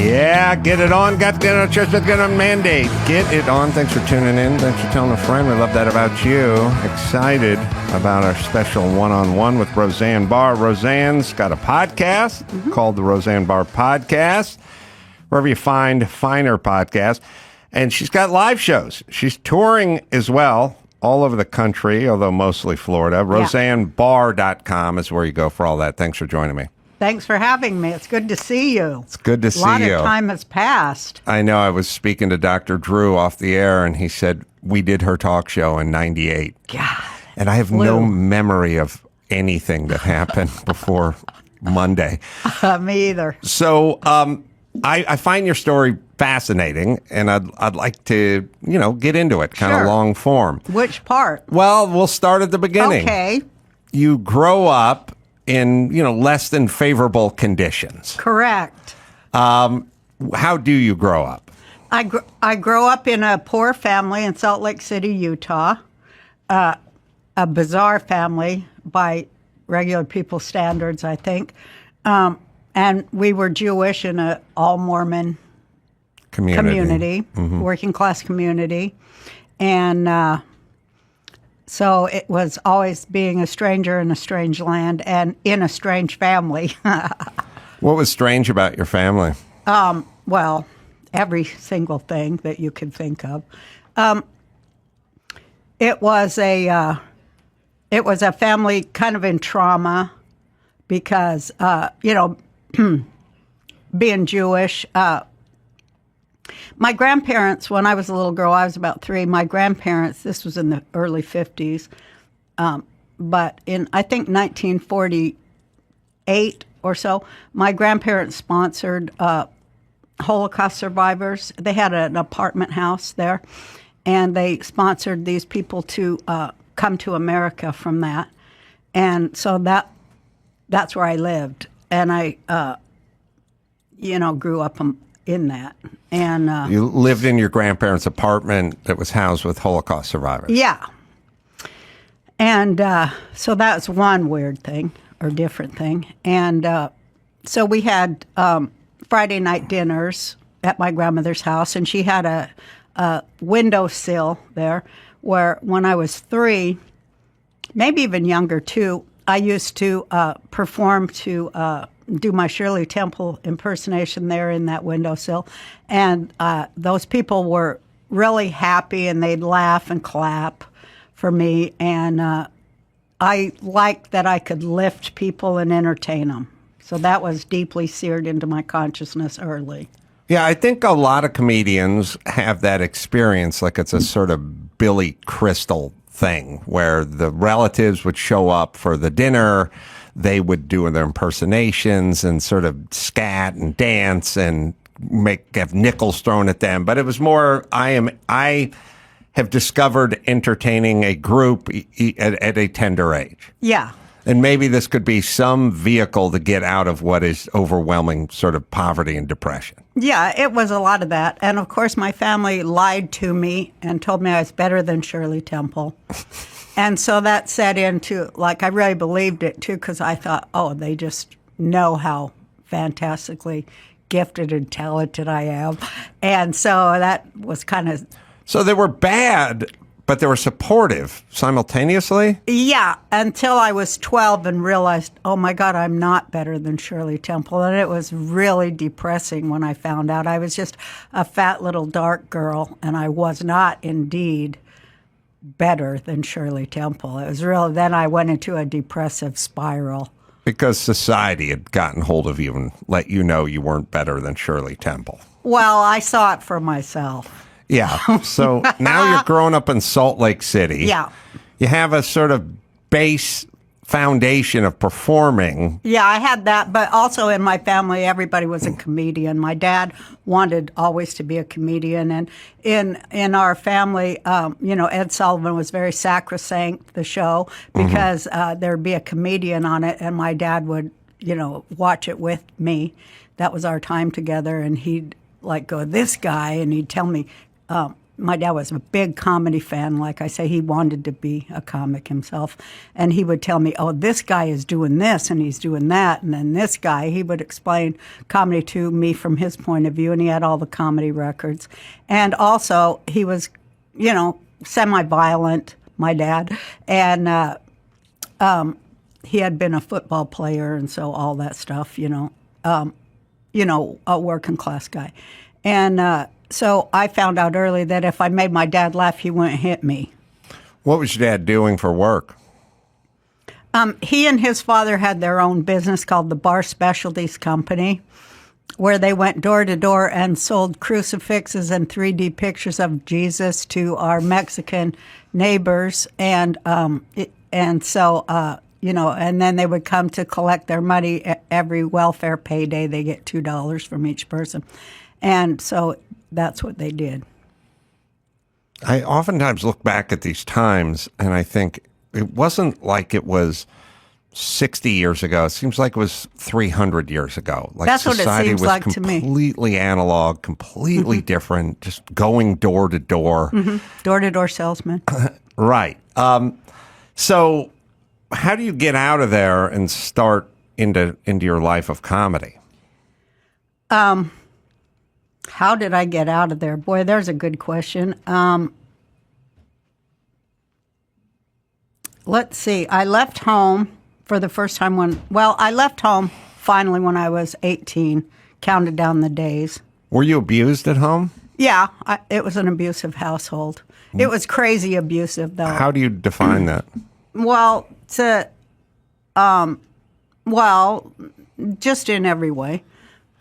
Yeah, get it on. Got to get on. Church with get on mandate. Get it on. Thanks for tuning in. Thanks for telling a friend. We love that about you. Excited about our special one-on-one with Roseanne Barr. Roseanne's got a podcast called the Roseanne Barr Podcast, wherever you find finer podcasts. And she's got live shows. She's touring as well all over the country, although mostly Florida. RoseanneBarr.com is where you go for all that. Thanks for joining me. Thanks for having me. It's good to see you. It's good to see you. A lot of time has passed. I know. I was speaking to Dr. Drew off the air, and he said we did her talk show in 98. God. And I have no memory of anything that happened before Monday. Me either. So I find your story fascinating, and I'd like to, get into it, kind of long form. Which part? Well, we'll start at the beginning. Okay. You grow up in, less than favorable conditions. Correct. How do you grow up? I grew up in a poor family in Salt Lake City, Utah. A bizarre family by regular people's standards, I think. And we were Jewish in an all-Mormon community, working class community. And so it was always being a stranger in a strange land and in a strange family. What was strange about your family? Well, every single thing that you could think of. It was a family kind of in trauma because, being Jewish, my grandparents, when I was a little girl, I was about 3, my grandparents, this was in the early 50s, but in, I think, 1948 or so, my grandparents sponsored Holocaust survivors. They had an apartment house there, and they sponsored these people to come to America from that. And so that's where I lived. And I, grew up in that. And you lived in your grandparents' apartment that was housed with Holocaust survivors. Yeah. And so that's one weird thing or different thing. And so we had Friday night dinners at my grandmother's house, and she had a windowsill there where when I was 3, maybe even younger too, I used to perform to do my Shirley Temple impersonation there in that windowsill. And those people were really happy, and they'd laugh and clap for me. And I liked that I could lift people and entertain them. So that was deeply seared into my consciousness early. Yeah, I think a lot of comedians have that experience, like it's a sort of Billy Crystal thing where the relatives would show up for the dinner, they would do their impersonations and sort of scat and dance and have nickels thrown at them. But it was more, I have discovered entertaining a group at a tender age. Yeah. And maybe this could be some vehicle to get out of what is overwhelming sort of poverty and depression. Yeah, it was a lot of that. And of course, my family lied to me and told me I was better than Shirley Temple. And so that set into, I really believed it too, because I thought, they just know how fantastically gifted and talented I am. And so that was kind of... So they were bad, but they were supportive simultaneously? Yeah, until I was 12 and realized, oh my God, I'm not better than Shirley Temple. And it was really depressing when I found out. I was just a fat little dark girl, and I was not indeed better than Shirley Temple. It was real. Then I went into a depressive spiral. Because society had gotten hold of you and let you know you weren't better than Shirley Temple. Well, I saw it for myself. Yeah. So now you're growing up in Salt Lake City. Yeah. You have a sort of base foundation of performing. Yeah, I had that, but also in my family, everybody was a comedian. My dad wanted always to be a comedian, and in our family, Ed Sullivan was very sacrosanct, the show, because there'd be a comedian on it, and my dad would, watch it with me. That was our time together, and he'd go, this guy, and he'd tell me, my dad was a big comedy fan. Like I say, he wanted to be a comic himself. And he would tell me, oh, this guy is doing this and he's doing that. And then this guy, he would explain comedy to me from his point of view. And he had all the comedy records. And also, he was, semi-violent, my dad. And he had been a football player. And so all that stuff, a working class guy. And so I found out early that if I made my dad laugh, he wouldn't hit me. What was your dad doing for work? He and his father had their own business called the Barr Specialties Company, where they went door to door and sold crucifixes and 3D pictures of Jesus to our Mexican neighbors. And so and then they would come to collect their money every welfare payday. They get $2 from each person. And so that's what they did. I oftentimes look back at these times and I think it wasn't like it was 60 years ago. It seems like it was 300 years ago. Like that's what it seems like to me. Completely analog, completely different, just going door to door. Door to door salesman. Right. So how do you get out of there and start into your life of comedy? How did I get out of there? Boy, there's a good question. Let's see. I left home for the first time I left home finally when I was 18, counted down the days. Were you abused at home? Yeah, it was an abusive household. It was crazy abusive, though. How do you define that? Well, just in every way.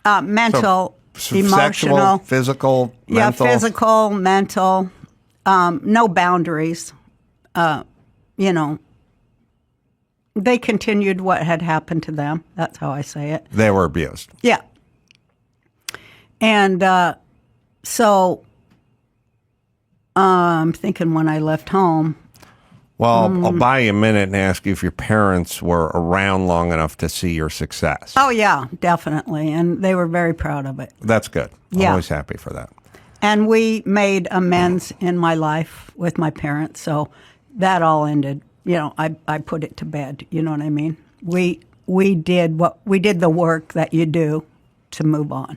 Mental, emotional. Sexual, physical, mental? Yeah, physical, mental, no boundaries. They continued what had happened to them. That's how I say it. They were abused. Yeah. And so I'm thinking when I left home. Well, I'll buy you a minute and ask you if your parents were around long enough to see your success. Oh, yeah, definitely. And they were very proud of it. That's good. I'm Yeah. always happy for that. And we made amends in my life with my parents. So that all ended. I put it to bed. You know what I mean? We did the work that you do to move on.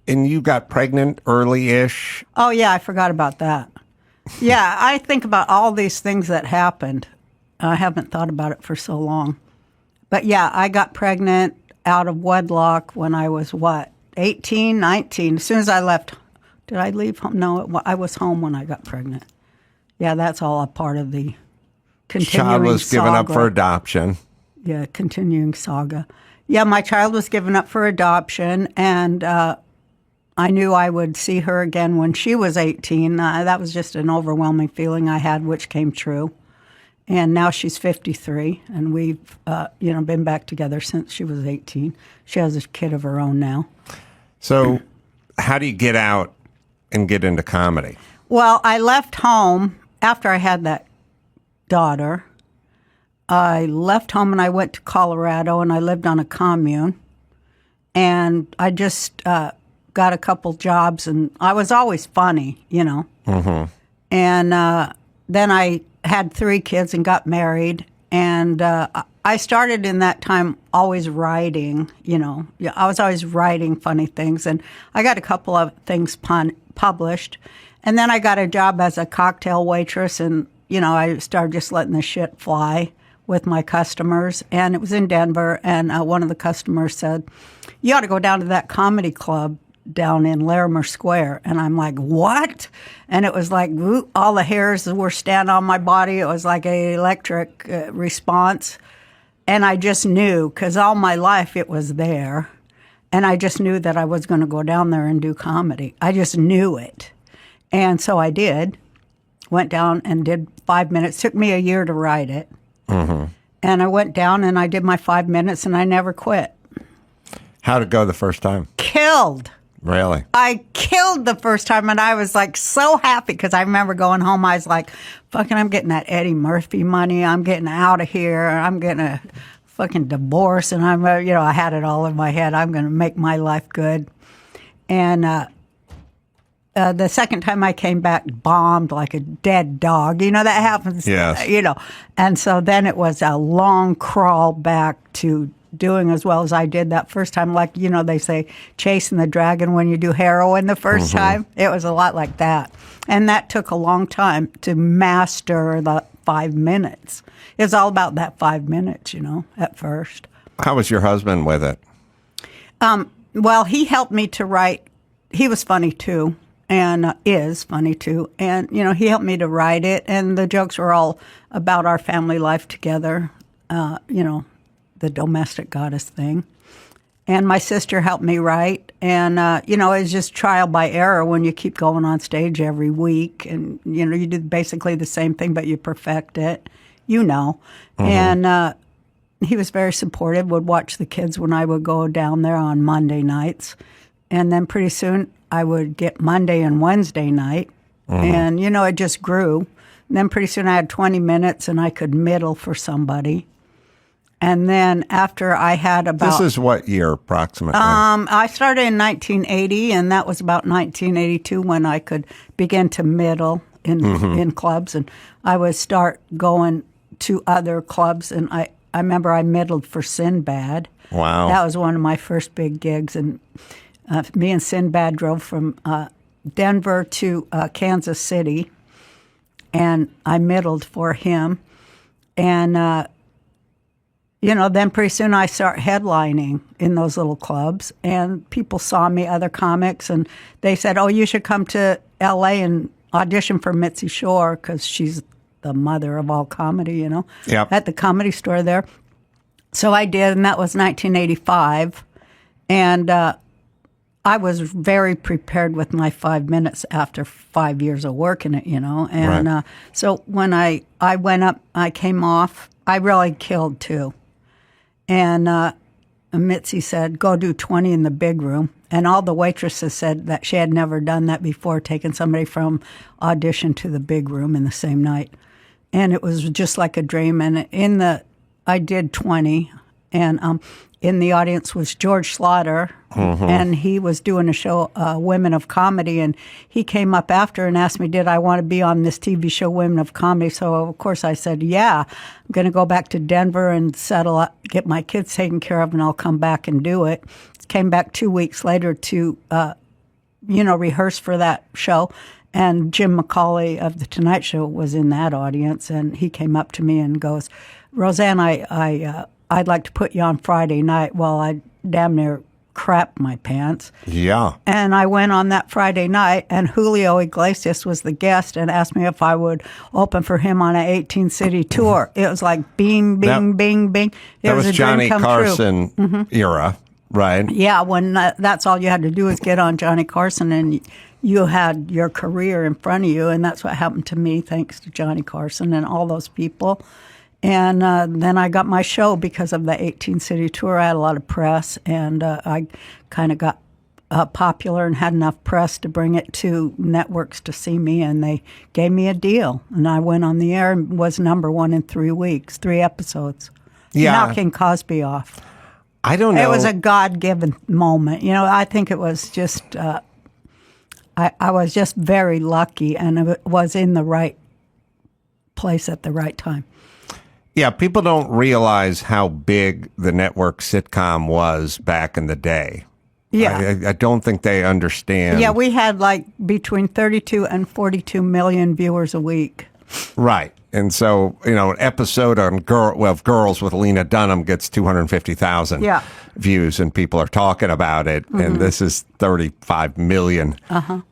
And you got pregnant early-ish? Oh, yeah, I forgot about that. Yeah, I think about all these things that happened. I haven't thought about it for so long. But yeah, I got pregnant out of wedlock when I was, 18, 19. As soon as I left, did I leave home? No, I was home when I got pregnant. Yeah, that's all a part of the continuing Child was saga. given up for adoption. Yeah, continuing saga. Yeah, my child was given up for adoption, and I knew I would see her again when she was 18. That was just an overwhelming feeling I had, which came true. And now she's 53, and we've been back together since she was 18. She has a kid of her own now. So how do you get out and get into comedy? Well, I left home after I had that daughter. I left home and I went to Colorado, and I lived on a commune. And I just got a couple jobs, and I was always funny, Mm-hmm. And then I had 3 kids and got married, and I started in that time always writing, I was always writing funny things, and I got a couple of things published. And then I got a job as a cocktail waitress, and, I started just letting the shit fly with my customers. And it was in Denver, and one of the customers said, "You ought to go down to that comedy club down in Larimer Square." And I'm like, "What?" And it was like all the hairs were standing on my body. It was like an electric response. And I just knew, because all my life it was there. And I just knew that I was going to go down there and do comedy. I just knew it. And so I did. Went down and did 5 minutes. Took me a year to write it. Mm-hmm. And I went down and I did my 5 minutes, and I never quit. How'd it go the first time? Killed. Really? I killed the first time, and I was like so happy because I remember going home. I was like, fucking, I'm getting that Eddie Murphy money. I'm getting out of here. I'm getting a fucking divorce. And I had it all in my head. I'm going to make my life good. And the second time I came back, bombed like a dead dog. You know, that happens. Yes. You know. And so then it was a long crawl back to doing as well as I did that first time. Like, you know, they say chasing the dragon when you do heroin the first time. It was a lot like that. And that took a long time to master the 5 minutes. It was all about that 5 minutes, you know, at first. How was your husband with it? Well, he helped me to write. He was funny, too. And is funny, too. And, you know, he helped me to write it. And the jokes were all about our family life together, you know, the domestic goddess thing. And my sister helped me write. And, you know, it's just trial by error when you keep going on stage every week. And, you know, you do basically the same thing, but you perfect it, you know. And he was very supportive, would watch the kids when I would go down there on Monday nights. And then pretty soon I would get Monday and Wednesday night. And, you know, it just grew. And then pretty soon I had 20 minutes and I could middle for somebody. And then after I had about... This is what year approximately? I started in 1980, and that was about 1982 when I could begin to middle in clubs. And I would start going to other clubs, and I remember I middled for Sinbad. Wow. That was one of my first big gigs. And me and Sinbad drove from Denver to Kansas City, and I middled for him. And... you know, then pretty soon I start headlining in those little clubs, and people saw me, other comics, and they said, oh, you should come to L.A. and audition for Mitzi Shore, because she's the mother of all comedy, you know, at the Comedy Store there. So I did, and that was 1985, and I was very prepared with my 5 minutes after 5 years of working it, you know, and so when I went up, I came off, I really killed too. And Mitzi said, go do 20 in the big room. And all the waitresses said that she had never done that before, taking somebody from audition to the big room in the same night. And it was just like a dream. And I did 20. And in the audience was George Slaughter. And he was doing a show, Women of Comedy. And he came up after and asked me, did I want to be on this TV show, Women of Comedy? So, of course, I said, yeah. I'm going to go back to Denver and settle up, get my kids taken care of, and I'll come back and do it. Came back 2 weeks later to, you know, rehearse for that show. And Jim McCauley of The Tonight Show was in that audience. And he came up to me and goes, Roseanne, I'd like to put you on Friday night. Well, I damn near crap my pants. Yeah. And I went on that Friday night, and Julio Iglesias was the guest and asked me if I would open for him on an 18-city tour. It was like bing, bing, bing, bing. That was Johnny Carson era, right? Yeah, when that's all you had to do was get on Johnny Carson, and you had your career in front of you, and that's what happened to me, thanks to Johnny Carson and all those people. And then I got my show because of the 18-city tour. I had a lot of press, and I kind of got popular and had enough press to bring it to networks to see me, and they gave me a deal. And I went on the air and was #1 in 3 weeks, 3 episodes, knocking Cosby off. I don't know. It was a God-given moment. You know, I think it was just, I was just very lucky, and it was in the right place at the right time. Yeah, people don't realize how big the network sitcom was back in the day. Yeah. I don't think they understand. Yeah, we had like between 32 and 42 million viewers a week. Right. And so, you know, an episode on Girls with Lena Dunham gets 250,000 views, and people are talking about it. And this is 35 million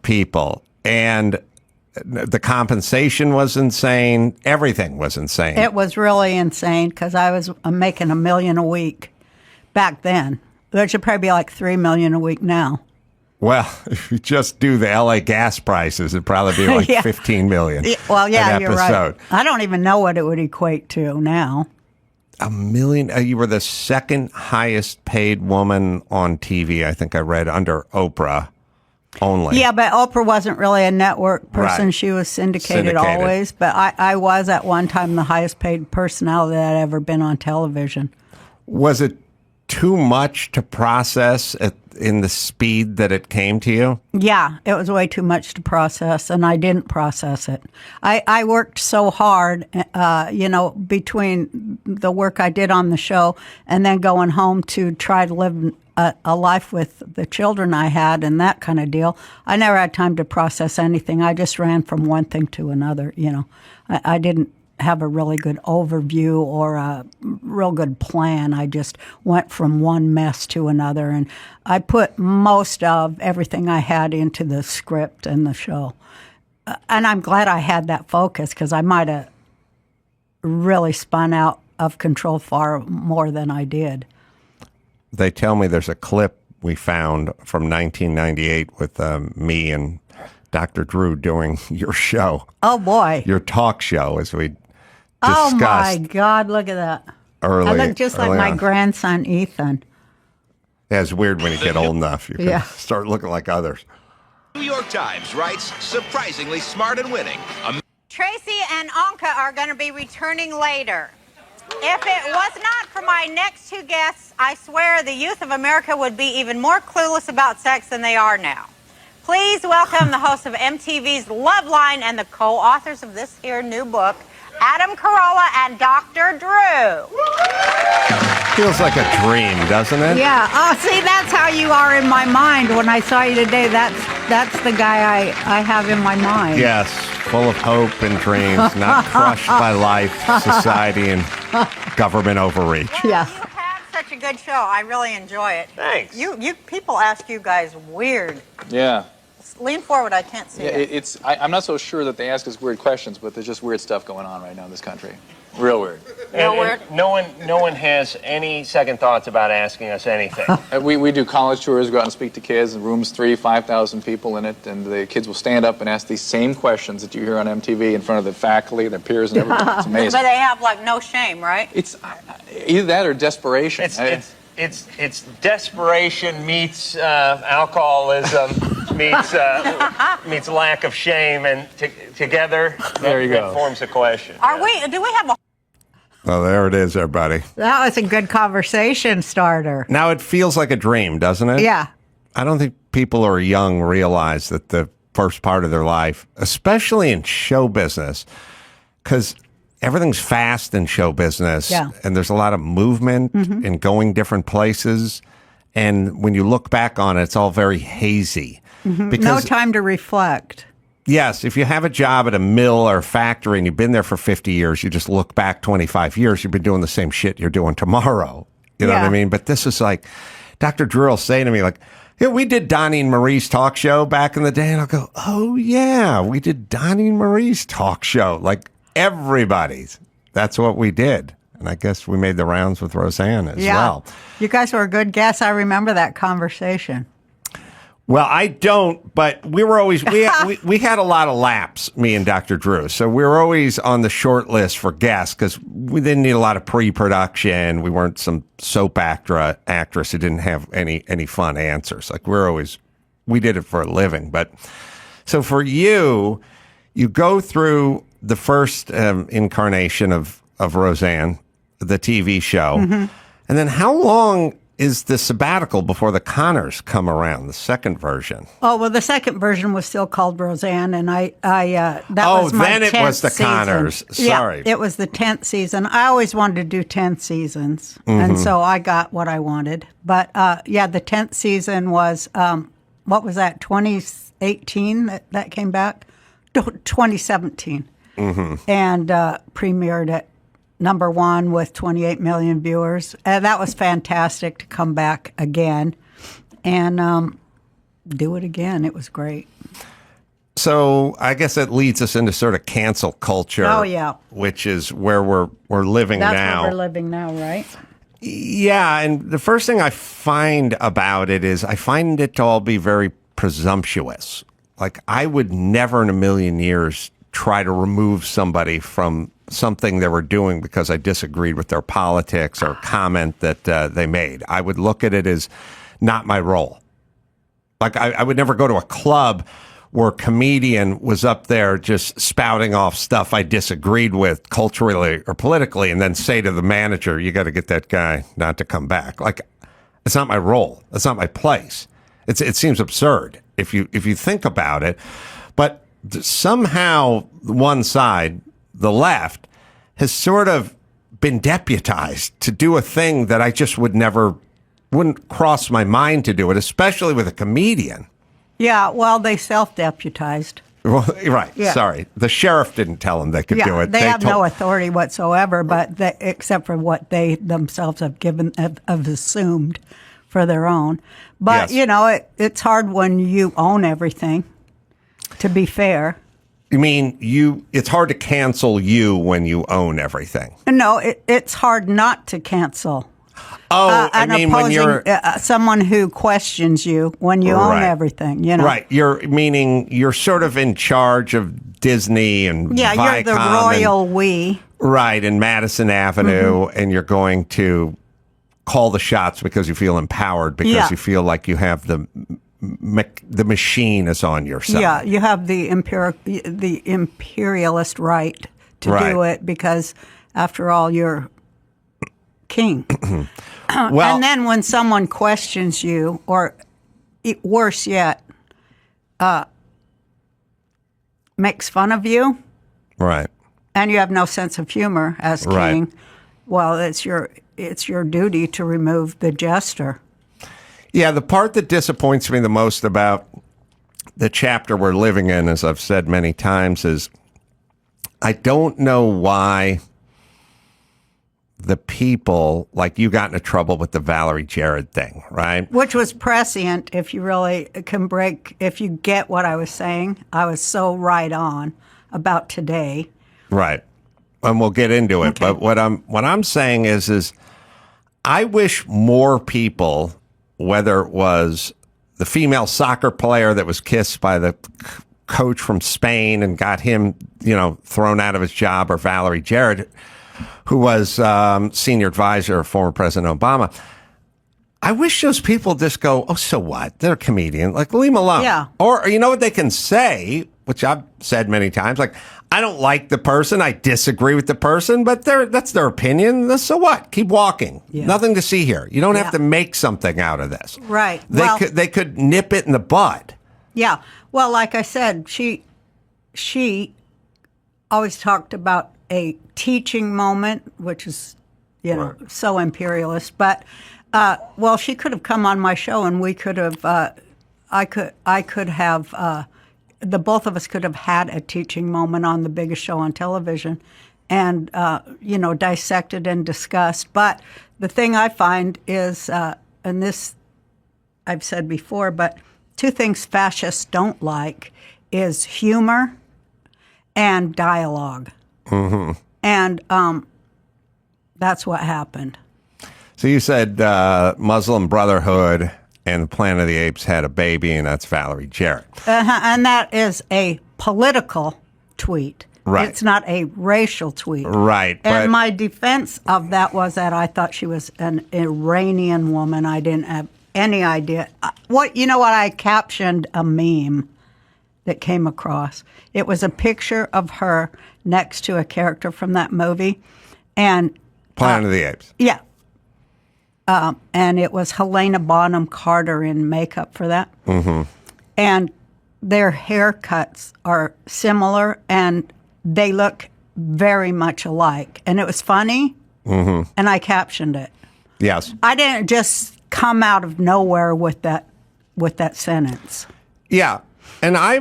people. And the compensation was insane. Everything was insane. It was really insane because I was making $1 million a week back then. There should probably be like $3 million a week now. Well, if you just do the LA gas prices, it'd probably be like 15 million. Well, yeah, an you're episode. Right. I don't even know what it would equate to now. $1 million. You were the second highest paid woman on TV, I think I read, under Oprah. Only. Yeah, but Oprah wasn't really a network person. Right. She was syndicated always. But I was at one time the highest paid personality that had ever been on television. Was it too much to process in the speed that it came to you? Yeah, it was way too much to process, and I didn't process it. I worked so hard, between the work I did on the show and then going home to try to live a life with the children I had and that kind of deal. I never had time to process anything. I just ran from one thing to another, I didn't have a really good overview or a real good plan. I just went from one mess to another, and I put most of everything I had into the script and the show. And I'm glad I had that focus, because I might have really spun out of control far more than I did. They tell me there's a clip we found from 1998 with me and Dr. Drew doing your show. Oh, boy. Your talk show, as we discussed. Oh, my God, look at that. I look just like my grandson, Ethan. Yeah, it's weird when you get old enough. You can start looking like others. New York Times writes, surprisingly smart and winning. Tracy and Anka are going to be returning later. If it was not for my next two guests, I swear the youth of America would be even more clueless about sex than they are now. Please welcome the hosts of MTV's Love Line and the co-authors of this here new book, Adam Carolla and Dr. Drew. Feels like a dream, doesn't it? Yeah. Oh, see, that's how you are in my mind. When I saw you today, that's the guy I have in my mind. Yes, full of hope and dreams, not crushed by life, society, and government overreach. Yeah. You have such a good show. I really enjoy it. Thanks. You people ask you guys weird. Yeah. Lean forward. I can't see it. I'm not so sure that they ask us weird questions, but there's just weird stuff going on right now in this country. Real weird. Weird. No one has any second thoughts about asking us anything. We do college tours, go out and speak to kids, in rooms 5,000 people in it, and the kids will stand up and ask these same questions that you hear on MTV in front of the faculty, their peers, and everybody. It's amazing. But they have like no shame, right? It's either that or desperation. It's desperation meets alcoholism meets lack of shame, and together There you go. that forms a question. Do we have a Oh, there it is, everybody. That was a good conversation starter. Now it feels like a dream, doesn't it? Yeah. I don't think people who are young realize that the first part of their life, especially in show business, because everything's fast in show business, and there's a lot of movement and going different places. And when you look back on it, it's all very hazy. Because, No time to reflect. yes, if you have a job at a mill or a factory and you've been there for 50 years, you just look back 25 years, you've been doing the same shit you're doing tomorrow. You know what I mean? But this is like, Dr. Drew will say to me, like, yeah, we did Donnie and Marie's talk show back in the day. And I'll go, oh, yeah, we did Donnie and Marie's talk show. Like, everybody's. That's what we did. And I guess we made the rounds with Roseanne as well. You guys were a good guests. I remember that conversation. Well, I don't, but we were always, we had a lot of laps, me and Dr. Drew. So we were always on the short list for guests because we didn't need a lot of pre-production. We weren't some soap actress who didn't have any fun answers. Like we did it for a living. But so for you go through the first incarnation of Roseanne, the TV show. And then how long is the sabbatical before the Connors come around, the second version? Oh, well, the second version was still called Roseanne, and that was my 10th then it was the season. Connors. Sorry. Yeah, it was the 10th season. I always wanted to do 10 seasons, and so I got what I wanted. But, the 10th season was, what was that, 2018 that came back? 2017. And premiered at #1 with 28 million viewers. That was fantastic to come back again and do it again. It was great. So I guess that leads us into sort of cancel culture. Oh, yeah. Which is where we're living now. That's where we're living now, right? Yeah, and the first thing I find about it is I find it to all be very presumptuous. Like, I would never in a million years try to remove somebody from something they were doing because I disagreed with their politics or comment that they made. I would look at it as not my role. Like, I would never go to a club where a comedian was up there just spouting off stuff I disagreed with culturally or politically and then say to the manager, you got to get that guy not to come back. Like, It's not my role. It's not my place. It seems absurd if you think about it. But somehow one side, the left, has sort of been deputized to do a thing that I just wouldn't cross my mind to do it, especially with a comedian. Yeah, well, they self-deputized. Well, right. Yeah. Sorry. The sheriff didn't tell them they could do it. They have no authority whatsoever, but except for what they themselves have assumed for their own. But, Yes. it's hard when you own everything, to be fair. You mean it's hard to cancel you when you own everything? No, it's hard not to cancel. Oh, I mean when you're someone who questions you when you own Right. everything, Right. You're sort of in charge of Disney and Yeah, Viacom you're the royal we. Right, in Madison Avenue, and you're going to call the shots because you feel empowered, because you feel like you have the machine is on your side. Yeah, you have the imperialist right to do it because, after all, you're king. Well, and then when someone questions you, or worse yet, makes fun of you, right, and you have no sense of humor as king, Right. well, it's your duty to remove the jester. Yeah, the part that disappoints me the most about the chapter we're living in, as I've said many times, is I don't know why the people, like you got into trouble with the Valerie Jarrett thing, right? Which was prescient, if you really if you get what I was saying. I was so right on about today. Right. And we'll get into it. Okay. But what I'm saying is I wish more people, whether it was the female soccer player that was kissed by the coach from Spain and got him, thrown out of his job, or Valerie Jarrett, who was senior advisor of former President Obama. I wish those people just go, oh, so what? They're a comedian. Like, leave them alone. Yeah. Or you know what they can say, which I've said many times, like, I don't like the person. I disagree with the person, but that's their opinion. So what? Keep walking. Yeah. Nothing to see here. You don't have Yeah. to make something out of this. Right. They could nip it in the bud. Yeah. Well, like I said, she always talked about a teaching moment, which is, so imperialist. But, she could have come on my show and we could have, I could have, the both of us could have had a teaching moment on the biggest show on television and, dissected and discussed. But the thing I find is, and this I've said before, but two things fascists don't like is humor and dialogue. Mm-hmm. And that's what happened. So you said Muslim Brotherhood and Planet of the Apes had a baby, and that's Valerie Jarrett. And that is a political tweet. Right. It's not a racial tweet. Right. And my defense of that was that I thought she was an Iranian woman. I didn't have any idea. What I captioned a meme that came across. It was a picture of her next to a character from that movie. And Planet of the Apes. yeah. And it was Helena Bonham Carter in makeup for that. Mm-hmm. And their haircuts are similar, and they look very much alike. And it was funny, and I captioned it. Yes. I didn't just come out of nowhere with that sentence. Yeah. And I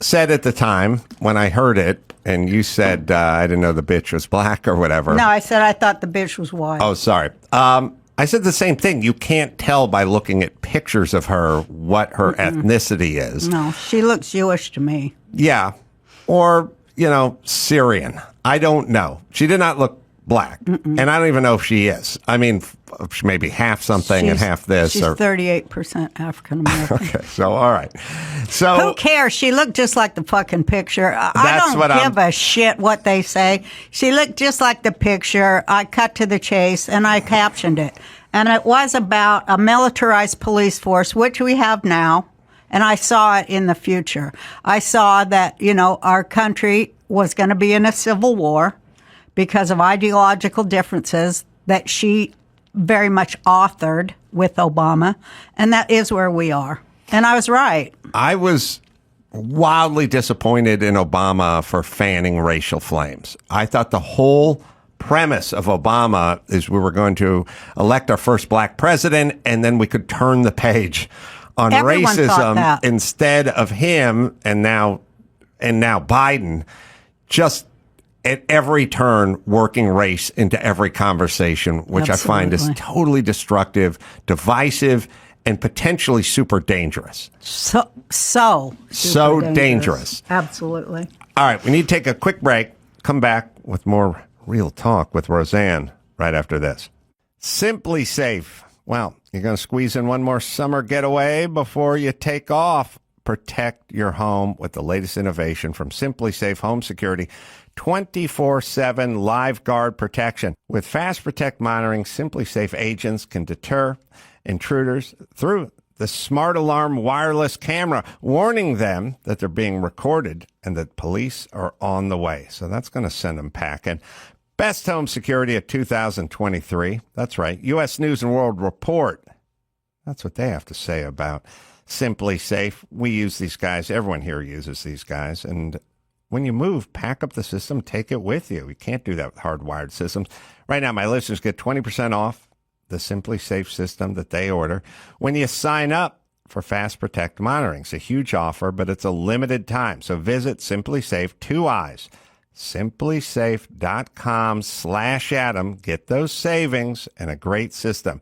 said at the time when I heard it, and you said I didn't know the bitch was black or whatever. No, I said I thought the bitch was white. Oh, sorry. I said the same thing. You can't tell by looking at pictures of her what her ethnicity is. No, she looks Jewish to me. Yeah. Or, Syrian. I don't know. She did not look black. And I don't even know if she is. I mean, she may be half something and half this. She's 38% African American. Okay, so all right. So who cares? She looked just like the fucking picture. I don't give a shit what they say. She looked just like the picture. I cut to the chase and I captioned it. And it was about a militarized police force, which we have now. And I saw it in the future. I saw that, our country was going to be in a civil war because of ideological differences that she very much authored with Obama, and that is where we are. And I was right. I was wildly disappointed in Obama for fanning racial flames. I thought the whole premise of Obama is we were going to elect our first black president, and then we could turn the page on Everyone thought racism that. instead of him and now Biden just at every turn working race into every conversation, which I find is Absolutely. totally destructive, divisive, and potentially super dangerous. So So dangerous. Absolutely. All right, we need to take a quick break. Come back with more real talk with Roseanne right after this. Simply Safe. Well, you're going to squeeze in one more summer getaway before you take off. Protect your home with the latest innovation from Simply Safe Home Security. 24/7 live guard protection. With Fast Protect monitoring, Simply Safe agents can deter intruders through the Smart Alarm wireless camera, warning them that they're being recorded and that police are on the way. So that's going to send them packing. Best home security of 2023. That's right. U.S. News and World Report. That's what they have to say about Simply Safe. We use these guys. Everyone here uses these guys. And when you move, pack up the system, take it with you. You can't do that with hardwired systems. Right now, my listeners get 20% off the Simply Safe system that they order when you sign up for Fast Protect monitoring. It's a huge offer, but it's a limited time. So visit Simply Safe, 2 eyes, simplysafe.com/Adam. Get those savings and a great system.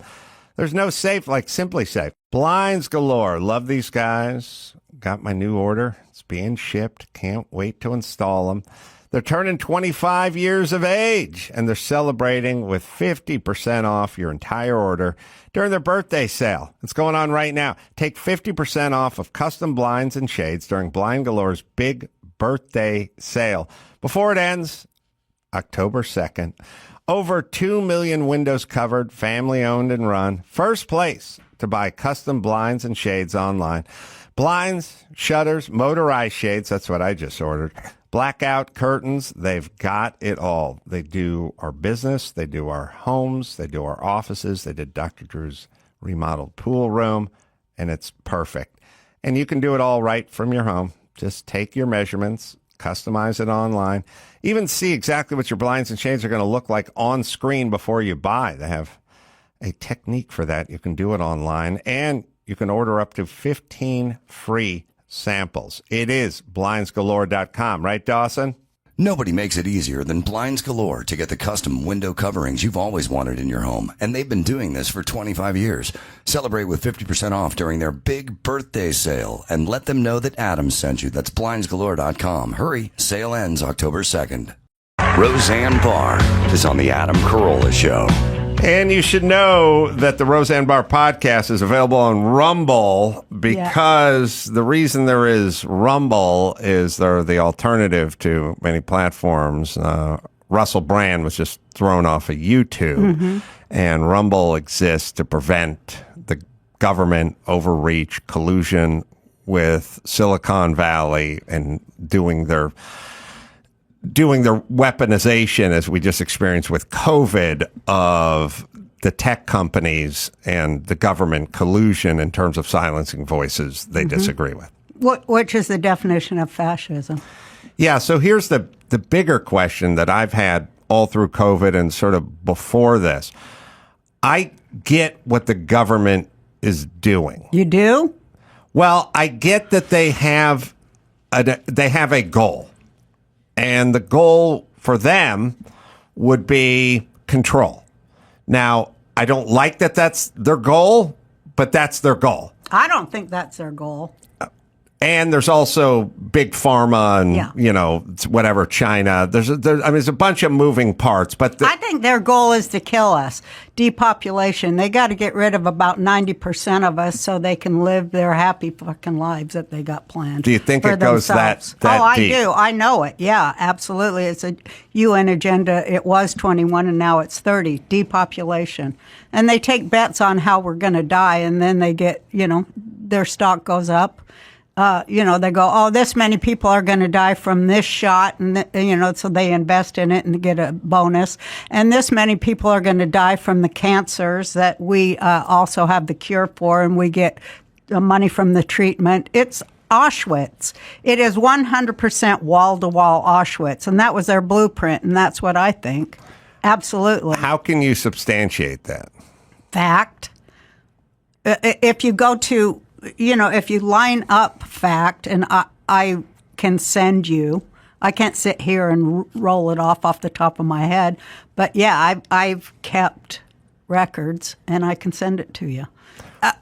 There's no safe like Simply Safe. Blinds galore. Love these guys. Got my new order. It's being shipped. Can't wait to install them. They're turning 25 years of age, and they're celebrating with 50% off your entire order during their birthday sale. It's going on right now. Take 50% off of custom blinds and shades during Blind Galore's big birthday sale. Before it ends, October 2nd. Over 2 million windows covered, family owned and run. First place to buy custom blinds and shades online. Blinds, shutters, motorized shades. That's what I just ordered. Blackout curtains. They've got it all. They do our business. They do our homes. They do our offices. They did Dr. Drew's remodeled pool room, and it's perfect. And you can do it all right from your home. Just take your measurements, customize it online, even see exactly what your blinds and shades are going to look like on screen before you buy. They have a technique for that. You can do it online, and you can order up to 15 free samples. It is blindsgalore.com, right, Dawson? Nobody makes it easier than Blinds Galore to get the custom window coverings you've always wanted in your home, and they've been doing this for 25 years. Celebrate with 50% off during their big birthday sale, and let them know that Adam sent you. That's blindsgalore.com. Hurry, sale ends October 2nd. Roseanne Barr is on the Adam Carolla Show. And you should know that the Roseanne Barr Podcast is available on Rumble because the reason there is Rumble is they're the alternative to many platforms. Russell Brand was just thrown off of YouTube, and Rumble exists to prevent the government overreach, collusion with Silicon Valley and doing their weaponization, as we just experienced with COVID, of the tech companies and the government collusion in terms of silencing voices they disagree with. Which is the definition of fascism? Yeah, so here's the bigger question that I've had all through COVID and sort of before this. I get what the government is doing. You do? Well, I get that they have a goal. And the goal for them would be control. Now, I don't like that that's their goal, but that's their goal. I don't think that's their goal. And there's also big pharma and, whatever, China. There's a bunch of moving parts. But I think their goal is to kill us. Depopulation. They got to get rid of about 90% of us so they can live their happy fucking lives that they got planned. Do you think for it goes themselves. that I deep? do. I know it. Yeah, absolutely. It's a UN agenda. It was 21 and now it's 30. Depopulation. And they take bets on how we're going to die, and then they get, their stock goes up. they go, oh, this many people are going to die from this shot, and so they invest in it and get a bonus. And this many people are going to die from the cancers that we also have the cure for, and we get the money from the treatment. It's Auschwitz. It is 100% wall-to-wall Auschwitz, and that was their blueprint, and that's what I think. Absolutely. How can you substantiate that? Fact. If you go to, if you line up fact, and I can send you, I can't sit here and roll it off the top of my head, but yeah, I've kept records, and I can send it to you.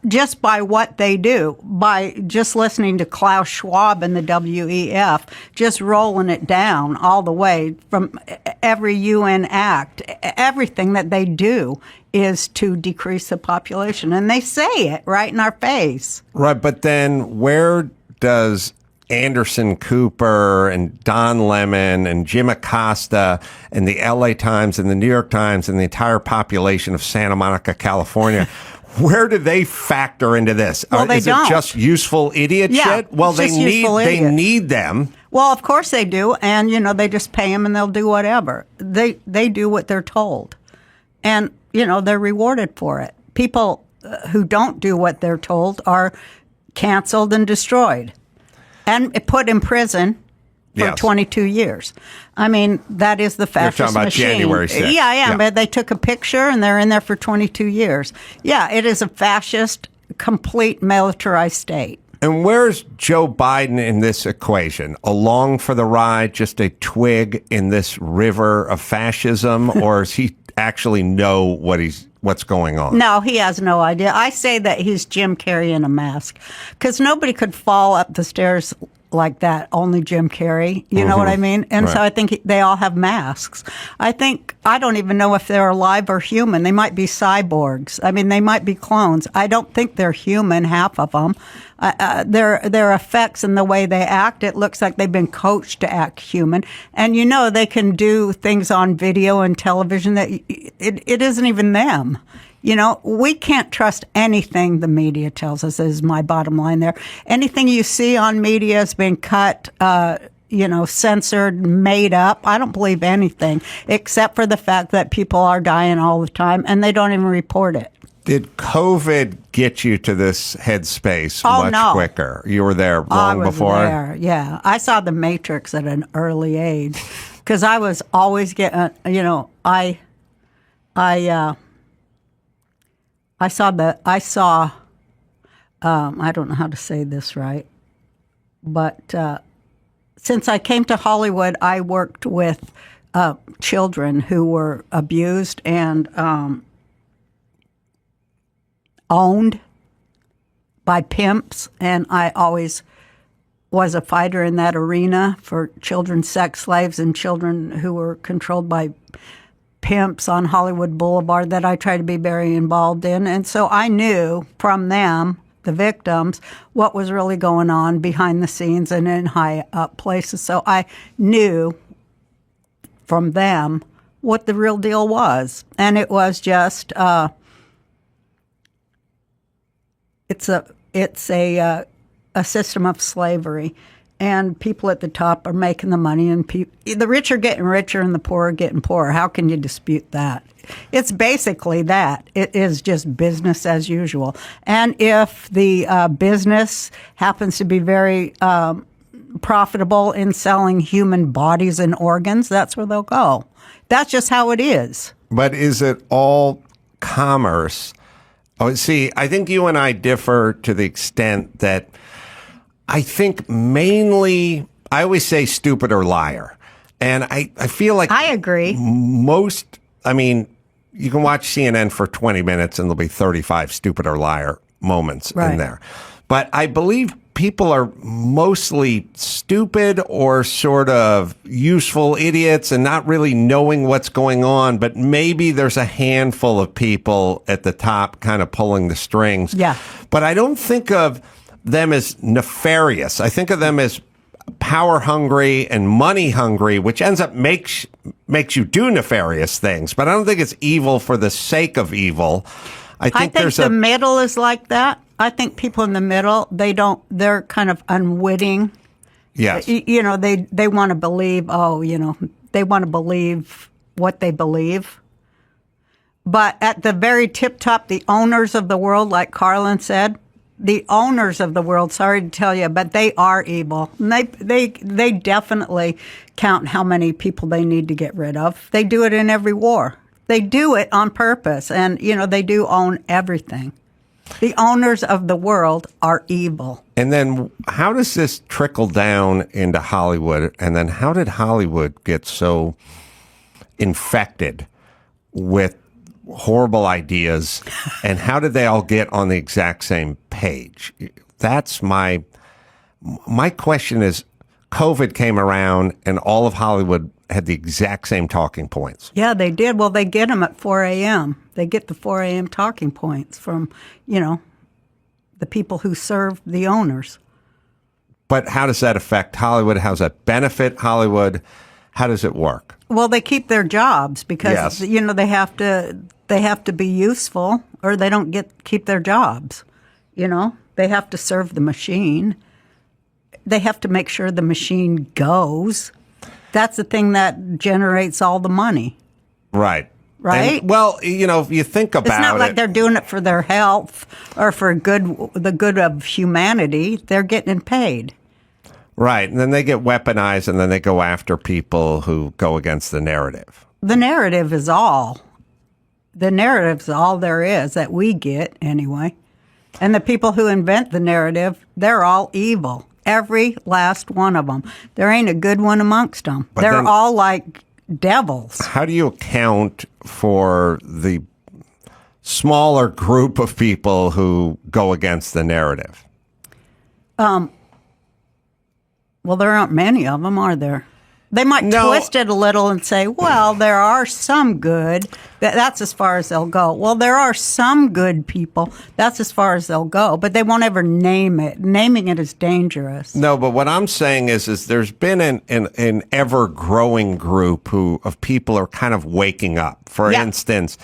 Just by what they do, by just listening to Klaus Schwab and the WEF, just rolling it down all the way from every UN act, everything that they do is to decrease the population. And they say it right in our face. Right, but then where does Anderson Cooper and Don Lemon and Jim Acosta and the LA Times and the New York Times and the entire population of Santa Monica, California, where do they factor into this? Well, they don't. It just useful idiot shit? Well, they need them. Well, of course they do, and they just pay them and they'll do whatever. They do what they're told, and they're rewarded for it. People who don't do what they're told are canceled and destroyed, and put in prison for 22 years. I mean, that is the fascist You're talking about machine. January 6th. Yeah, but they took a picture and they're in there for 22 years. Yeah, it is a fascist, complete militarized state. And where's Joe Biden in this equation? Along for the ride, just a twig in this river of fascism, or does he actually know what's going on? No, he has no idea. I say that he's Jim Carrey in a mask, because nobody could fall up the stairs like that, only Jim Carrey, you know what I mean? And so I think they all have masks. I don't even know if they're alive or human. They might be cyborgs. I mean, they might be clones. I don't think they're human, half of them. Their effects and the way they act, it looks like they've been coached to act human. And they can do things on video and television that it isn't even them. We can't trust anything the media tells us, is my bottom line there. Anything you see on media has been cut, censored, made up. I don't believe anything, except for the fact that people are dying all the time, and they don't even report it. Did COVID get you to this headspace much quicker? You were there long before? I was there, yeah. I saw The Matrix at an early age, because I was always getting, I saw, I don't know how to say this right, but since I came to Hollywood, I worked with children who were abused and owned by pimps, and I always was a fighter in that arena for children sex slaves and children who were controlled by pimps on Hollywood Boulevard that I try to be very involved in. And so I knew from them, the victims, what was really going on behind the scenes and in high up places. So I knew from them what the real deal was. And it was just, it's a system of slavery. And people at the top are making the money, and the rich are getting richer and the poor are getting poorer. How can you dispute that? It's basically that. It is just business as usual. And if the business happens to be very profitable in selling human bodies and organs, that's where they'll go. That's just how it is. But is it all commerce? Oh, see, I think you and I differ to the extent that I think mainly, I always say stupid or liar. And I feel like I agree. You can watch CNN for 20 minutes and there'll be 35 stupid or liar moments in there. But I believe people are mostly stupid or sort of useful idiots and not really knowing what's going on. But maybe there's a handful of people at the top kind of pulling the strings. Yeah. But I don't think of them as nefarious. I think of them as power hungry and money hungry, which ends up makes you do nefarious things. But I don't think it's evil for the sake of evil. I think the middle is like that. I think people in the middle, they're kind of unwitting. Yes. You know, they want to believe, they want to believe what they believe. But at the very tip top, the owners of the world, like Carlin said, the owners of the world, sorry to tell you, but they are evil. And they definitely count how many people they need to get rid of. They do it in every war. They do it on purpose. And, they do own everything. The owners of the world are evil. And then how does this trickle down into Hollywood? And then how did Hollywood get so infected with horrible ideas? And how did they all get on the exact same page? That's my question is, COVID came around and all of Hollywood had the exact same talking points. Yeah, they did. Well, they get them at 4 a.m. They get the 4 a.m. talking points from, the people who serve the owners. But how does that affect Hollywood? How does that benefit Hollywood? How does it work? Well, they keep their jobs because, Yes. they have to be useful or they don't keep their jobs. They have to serve the machine. They have to make sure the machine goes. That's the thing that generates all the money. Right. Right? And, well, if you think about it. It's not like they're doing it for their health or for the good of humanity. They're getting paid. Right. And then they get weaponized and then they go after people who go against the narrative. The narrative is all. The narrative's all there is that we get anyway. And the people who invent the narrative, they're all evil. Every last one of them. There ain't a good one amongst them. But they're then, all like devils. How do you account for the smaller group of people who go against the narrative? Well, there aren't many of them, are there? They might twist it a little and say, well, there are some good. That's as far as they'll go. Well, there are some good people. That's as far as they'll go. But they won't ever name it. Naming it is dangerous. No, but what I'm saying is there's been an ever-growing group of people who are kind of waking up. For instance,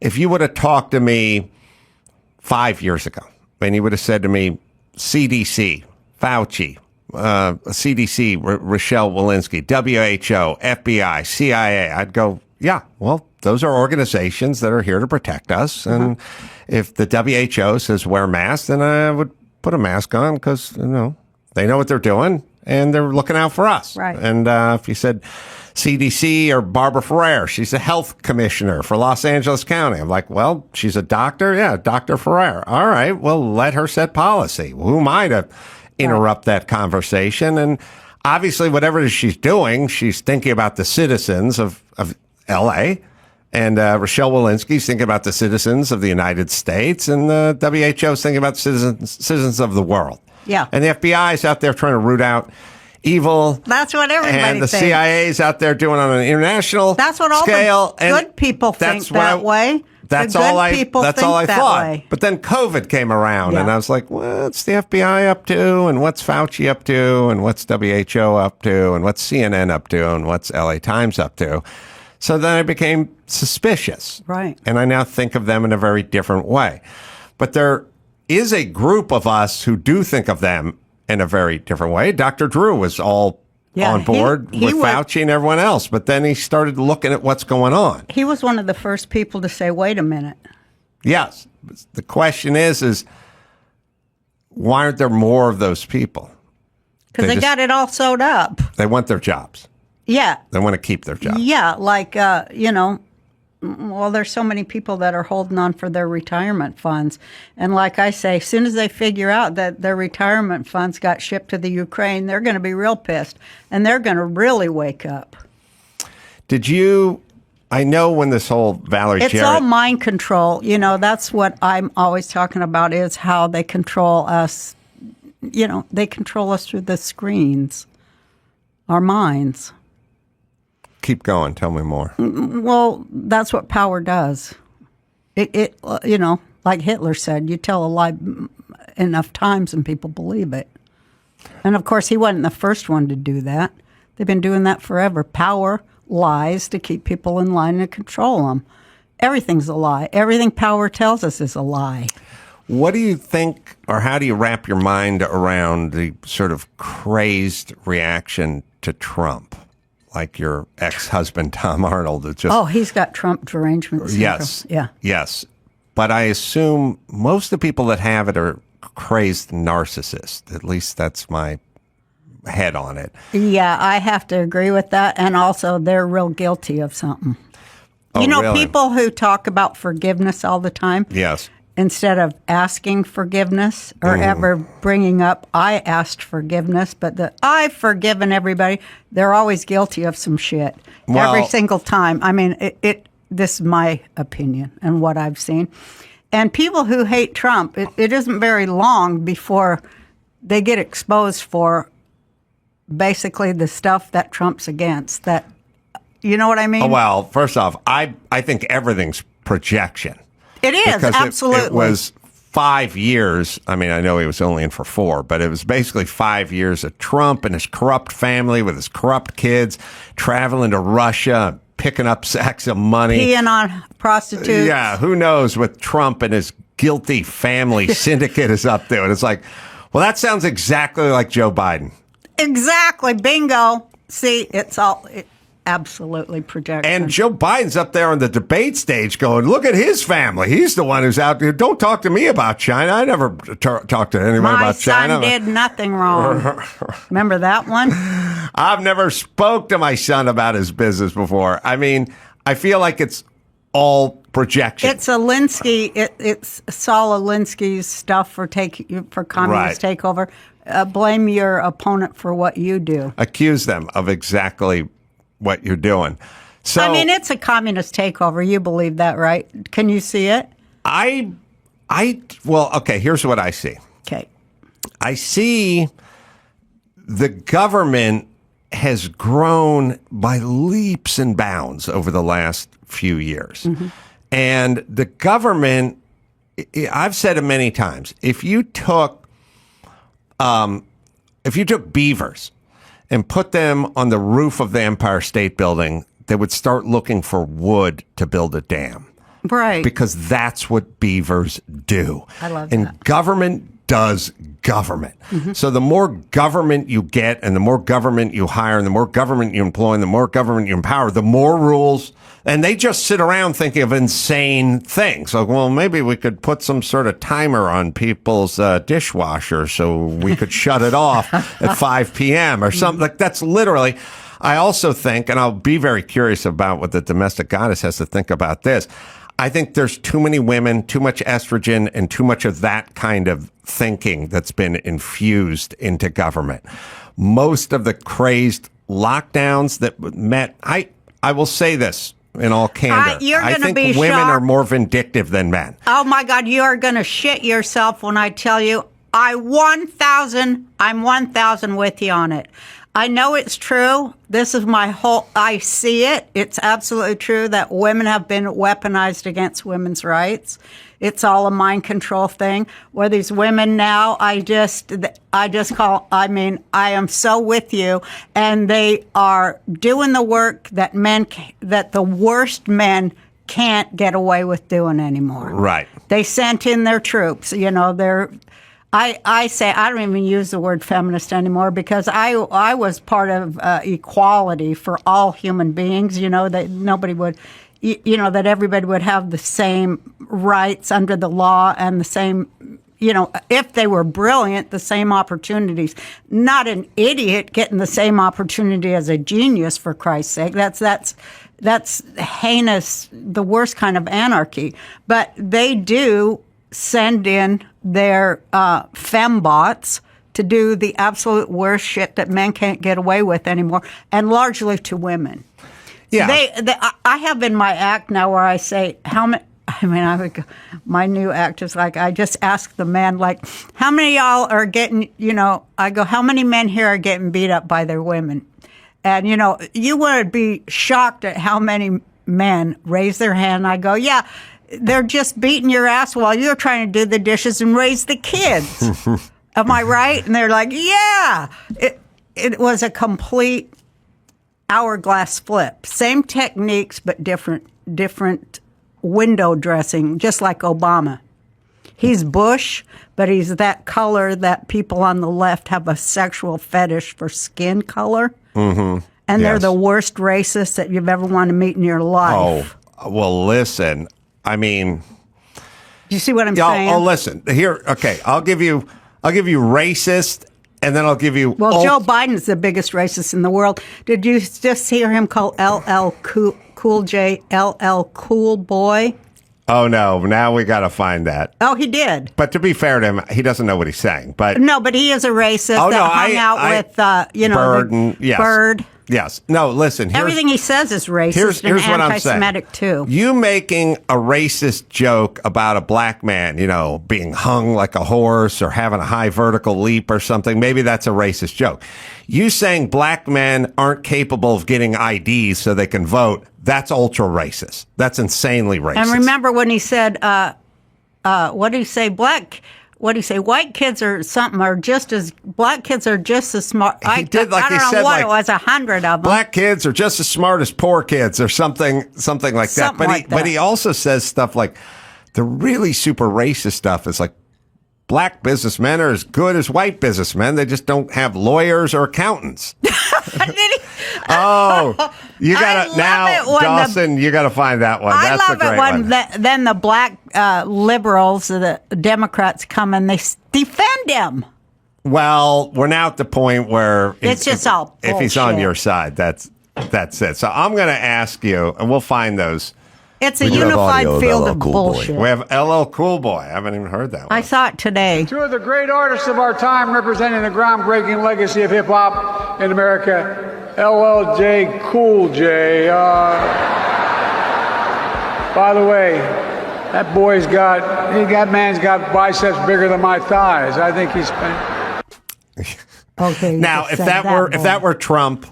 if you would have talked to me 5 years ago, and you would have said to me, CDC, Fauci, CDC, Rochelle Walensky, WHO, FBI, CIA, I'd go, yeah, well, those are organizations that are here to protect us. And if the WHO says wear masks, then I would put a mask on because, they know what they're doing and they're looking out for us. Right. And if you said CDC or Barbara Ferrer, she's a health commissioner for Los Angeles County. I'm like, well, she's a doctor. Yeah, Dr. Ferrer. All right, well, let her set policy. Who am I to interrupt that conversation? And obviously, whatever it is she's doing, she's thinking about the citizens of L.A., and Rochelle Walensky's thinking about the citizens of the United States, and the WHO's thinking about citizens of the world. Yeah. And the FBI's out there trying to root out evil. That's what everybody And the thinks. CIA's out there doing it on an international That's what all scale. the good people think that way. That's the good all I people that's think all I that thought. way. But then COVID came around, and Yeah. I was like, what's the FBI up to, and what's Fauci up to, and what's WHO up to, and what's CNN up to, and what's LA Times up to? So then I became suspicious. Right. And I now think of them in a very different way. But there is a group of us who do think of them in a very different way. Dr. Drew was all on board with Fauci and everyone else, but then he started looking at what's going on. He was one of the first people to say, wait a minute. Yes. The question is why aren't there more of those people? Because they got it all sewed up. They want their jobs. Yeah. They want to keep their jobs. Yeah, like, well, there's so many people that are holding on for their retirement funds. And like I say, as soon as they figure out that their retirement funds got shipped to the Ukraine, they're going to be real pissed. And they're going to really wake up. I know when this whole Valerie It's Jarrett... all mind control. That's what I'm always talking about is how they control us. They control us through the screens, our minds. Keep going. Tell me more. Well, that's what power does. It like Hitler said, you tell a lie enough times and people believe it. And of course, he wasn't the first one to do that. They've been doing that forever. Power lies to keep people in line and control them. Everything's a lie. Everything power tells us is a lie. What do you think, or how do you wrap your mind around the sort of crazed reaction to Trump? Like your ex-husband, Tom Arnold. He's got Trump derangement syndrome. Yes. Yeah. Yes. But I assume most of the people that have it are crazed narcissists. At least that's my head on it. Yeah, I have to agree with that. And also, they're real guilty of something. Oh, really? People who talk about forgiveness all the time. Yes. Instead of asking forgiveness or ever bringing up, I asked forgiveness, but I've forgiven everybody. They're always guilty of some shit every single time. I mean, this is my opinion and what I've seen. And people who hate Trump, it isn't very long before they get exposed for basically the stuff that Trump's against. That, you know what I mean? Well, first off, I think everything's projection. It is, because absolutely. It was 5 years. I mean, I know he was only in for 4, but it was basically 5 years of Trump and his corrupt family with his corrupt kids traveling to Russia, picking up sacks of money. Peeing on prostitutes. Yeah, who knows what Trump and his guilty family syndicate is up there. And it's like, well, that sounds exactly like Joe Biden. Exactly. Bingo. See, it's all... absolutely projection. And Joe Biden's up there on the debate stage going, look at his family. He's the one who's out there. Don't talk to me about China. I never talked to anyone about China. My son did nothing wrong. Remember that one? I've never spoke to my son about his business before. I mean, I feel like it's all projection. It's Alinsky. It's Saul Alinsky's stuff for communist takeover. Blame your opponent for what you do. Accuse them of exactly what you're doing. So I mean, it's a communist takeover. You believe that, right? Can you see it? Well, okay, here's what I see. Okay. I see the government has grown by leaps and bounds over the last few years. Mm-hmm. And the government, I've said it many times, if you took beavers and put them on the roof of the Empire State Building, they would start looking for wood to build a dam. Right. Because that's what beavers do. I love that. And government does government. Mm-hmm. So the more government you get and the more government you hire and the more government you employ and the more government you empower, the more rules. And they just sit around thinking of insane things. Like, well, maybe we could put some sort of timer on people's dishwasher so we could shut it off at 5 p.m. or something. Like, that's literally... I also think, and I'll be very curious about what the domestic goddess has to think about this, I think there's too many women, too much estrogen, and too much of that kind of thinking that's been infused into government. Most of the crazed lockdowns that met, I will say this in all candor. I think women are more vindictive than men. Oh my God, you are going to shit yourself when I tell you I'm 1,000 with you on it. I know it's true. This is I see it. It's absolutely true that women have been weaponized against women's rights. It's all a mind control thing. Where these women now, I am so with you. And they are doing the work that the worst men can't get away with doing anymore. Right. They sent in their troops. You know, I say I don't even use the word feminist anymore because I was part of equality for all human beings. You know, that nobody would, that everybody would have the same rights under the law and the same, if they were brilliant, the same opportunities. Not an idiot getting the same opportunity as a genius, for Christ's sake. That's heinous, the worst kind of anarchy. But they do send in their fembots to do the absolute worst shit that men can't get away with anymore, and largely to women. Yeah, I have in my act now where I say how many. My new act is like I just ask the men, like, how many of y'all are getting, I go, how many men here are getting beat up by their women? And, you would be shocked at how many men raise their hand. I go, yeah, they're just beating your ass while you're trying to do the dishes and raise the kids. Am I right? And they're like, yeah. It was a complete hourglass flip. Same techniques, but different window dressing, just like Obama. He's Bush, but he's that color that people on the left have a sexual fetish for skin color. Mm-hmm. And they're Yes. the worst racists that you've ever wanted to meet in your life. Oh, well, listen. I mean, Do you see what I'm saying? oh, listen. Here, okay. I'll give you racist, and then I'll give you. Well, Joe Biden's the biggest racist in the world. Did you just hear him call LL Cool J LL Cool Boy? Oh no! Now we got to find that. Oh, he did. But to be fair to him, he doesn't know what he's saying. But No, but he is a racist Oh, that no, hung out with, Bird the and- yes. Bird. Yes. No, listen. Everything he says is racist Here's and what I'm saying. anti-Semitic, too. You making a racist joke about a black man, being hung like a horse or having a high vertical leap or something, maybe that's a racist joke. You saying black men aren't capable of getting IDs so they can vote, that's ultra racist. That's insanely racist. And remember when he said, what did he say? What do you say? White kids are black kids are just as smart. He did, like I don't he know said, what like, it was, 100 of them. black kids are just as smart as poor kids or something like that. Something like But that. he also says stuff like the really super racist stuff is like black businessmen are as good as white businessmen. They just don't have lawyers or accountants. Oh, you I gotta love now, it when Dawson. You gotta find that one. I That's love a great it when one. then the black liberals, the Democrats come and they defend him. Well, we're now at the point where It's just all if he's on bullshit. your side, that's it. So I'm going to ask you, and we'll find those. It's a We do have unified audio of field LL of Cool Boy. bullshit. We have LL Cool Boy. I haven't even heard that one. I saw it today. Two of the great artists of our time representing the groundbreaking legacy of hip hop in America, LL Cool J. By the way, that man's got biceps bigger than my thighs. I think he's. Okay. you Now, just if said that were Trump,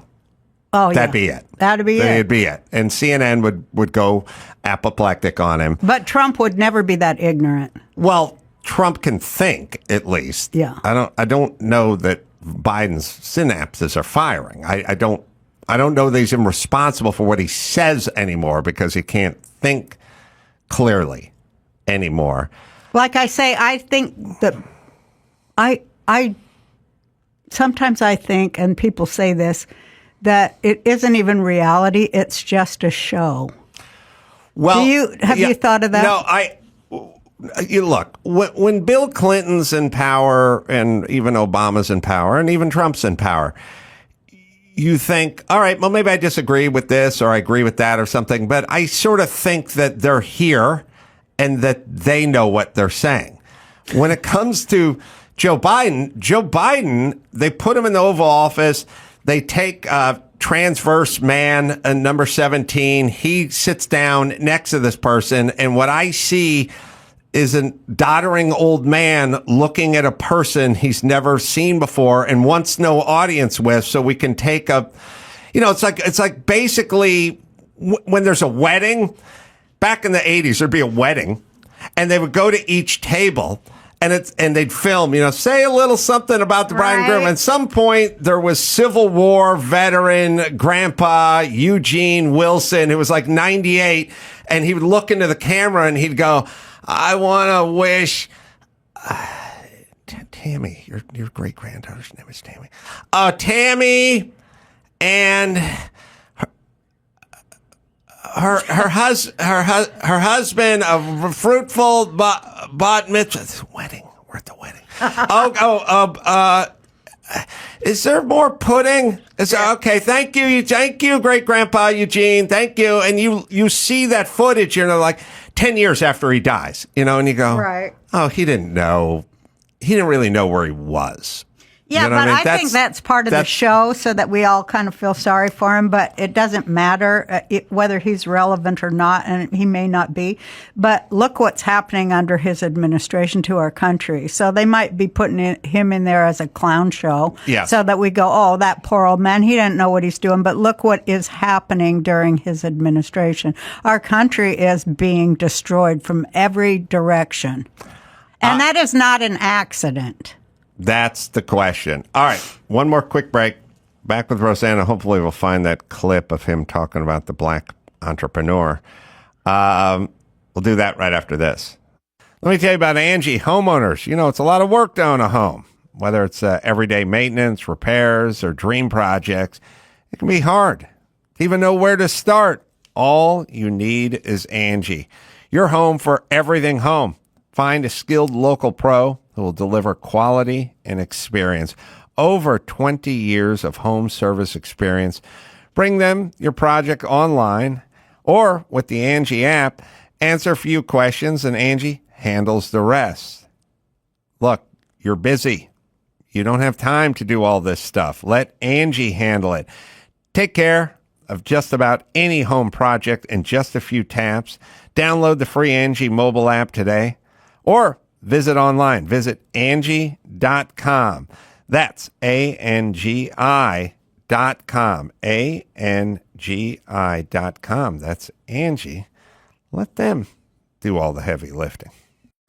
oh, that'd be it. That'd be That'd it. be it. And CNN would go apoplectic on him. But Trump would never be that ignorant. Well, Trump can think, at least. Yeah. I don't know that Biden's synapses are firing. I don't know that he's even responsible for what he says anymore because he can't think clearly anymore. Like I say, I think that I sometimes I think, and people say this, that it isn't even reality, it's just a show. Well, Have you thought of that? No, you look, when Bill Clinton's in power and even Obama's in power and even Trump's in power, you think, all right, well, maybe I disagree with this or I agree with that or something, but I sort of think that they're here and that they know what they're saying. When it comes to Joe Biden, they put him in the Oval Office. They take transverse man, number 17. He sits down next to this person. And what I see is a doddering old man looking at a person he's never seen before and wants no audience with. So we can take it's like basically when there's a wedding back in the 80s, there'd be a wedding and they would go to each table. And they'd film, say a little something about the bride and groom. At some point, there was Civil War veteran Grandpa Eugene Wilson, who was like 98, and he would look into the camera and he'd go, "I want to wish Tammy, your great granddaughter's name is Tammy, Tammy, and her husband a fruitful bat mitzvah wedding. We're at the wedding. Is there more pudding? Okay? Thank you, great grandpa Eugene. Thank you. And you see that footage, 10 years after he dies, and you go, Right. Oh, he didn't know. He didn't really know where he was. Yeah, You know what but I mean? I think that's part of the show so that we all kind of feel sorry for him, but it doesn't matter whether he's relevant or not, and he may not be. But look what's happening under his administration to our country. So they might be putting him in there as a clown show so that we go, oh, that poor old man, he didn't know what he's doing. But look what is happening during his administration. Our country is being destroyed from every direction. And that is not an accident. That's the question. All right, one more quick break. Back with Rosanna. Hopefully we'll find that clip of him talking about the black entrepreneur. We'll do that right after this. Let me tell you about Angie homeowners. You know, it's a lot of work to own a home, whether it's everyday maintenance, repairs, or dream projects. It can be hard to even know where to start. All you need is Angie, your home for everything home. Find a skilled local pro who will deliver quality and experience. Over 20 years of home service experience. Bring them your project online or with the Angie app. Answer a few questions and Angie handles the rest. Look, you're busy. You don't have time to do all this stuff. Let Angie handle it. Take care of just about any home project in just a few taps. Download the free Angie mobile app today or visit online. Visit Angie.com. That's ANGI.com. ANGI.com. That's Angie. Let them do all the heavy lifting.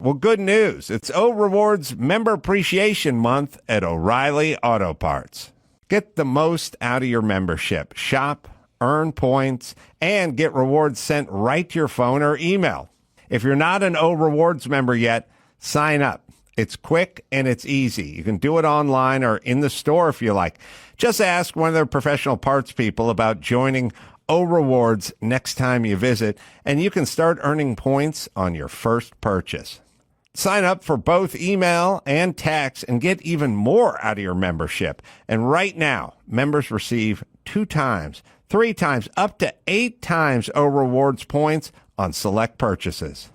Well, good news. It's O Rewards Member Appreciation Month at O'Reilly Auto Parts. Get the most out of your membership. Shop, earn points, and get rewards sent right to your phone or email. If you're not an O Rewards member yet, sign up. It's quick and it's easy. You can do it online or in the store if you like. Just ask one of their professional parts people about joining O Rewards next time you visit, and you can start earning points on your first purchase. Sign up for both email and text and get even more out of your membership. And right now, members receive 2 times, 3 times, up to 8 times O Rewards points on select purchases.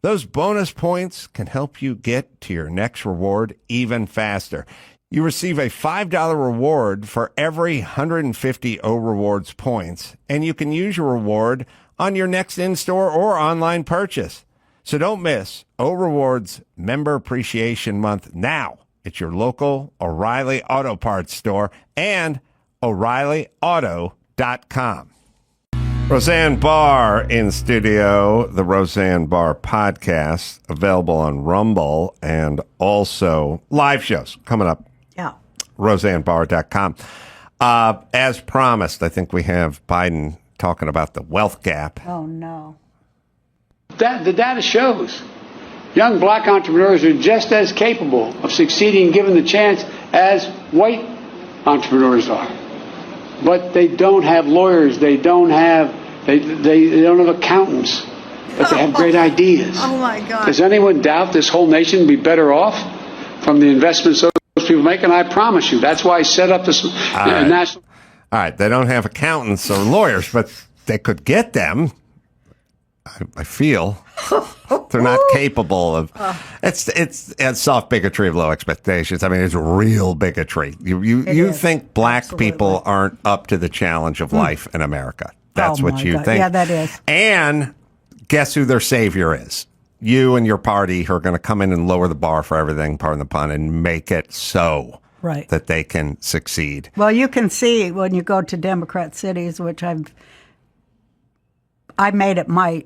Those bonus points can help you get to your next reward even faster. You receive a $5 reward for every 150 O Rewards points, and you can use your reward on your next in-store or online purchase. So don't miss O Rewards Member Appreciation Month now at your local O'Reilly Auto Parts store and O'ReillyAuto.com. Roseanne Barr in studio, the Roseanne Barr Podcast, available on Rumble and also live shows coming up. Yeah. RoseanneBarr.com. As promised, I think we have Biden talking about the wealth gap. Oh, no. The data shows young black entrepreneurs are just as capable of succeeding given the chance as white entrepreneurs are. But they don't have lawyers, they don't have accountants, but they have great ideas. Oh, my God. Does anyone doubt this whole nation would be better off from the investments those people make? And I promise you, that's why I set up this national... All right, they don't have accountants or lawyers, but they could get them. I feel they're not capable of. It's soft bigotry of low expectations. I mean, it's real bigotry. You think black Absolutely. people aren't up to the challenge of life in America? That's what you think. Yeah, that is. And guess who their savior is? You and your party who are going to come in and lower the bar for everything, pardon the pun, and make it so that they can succeed. Well, you can see when you go to Democrat cities, which I made it my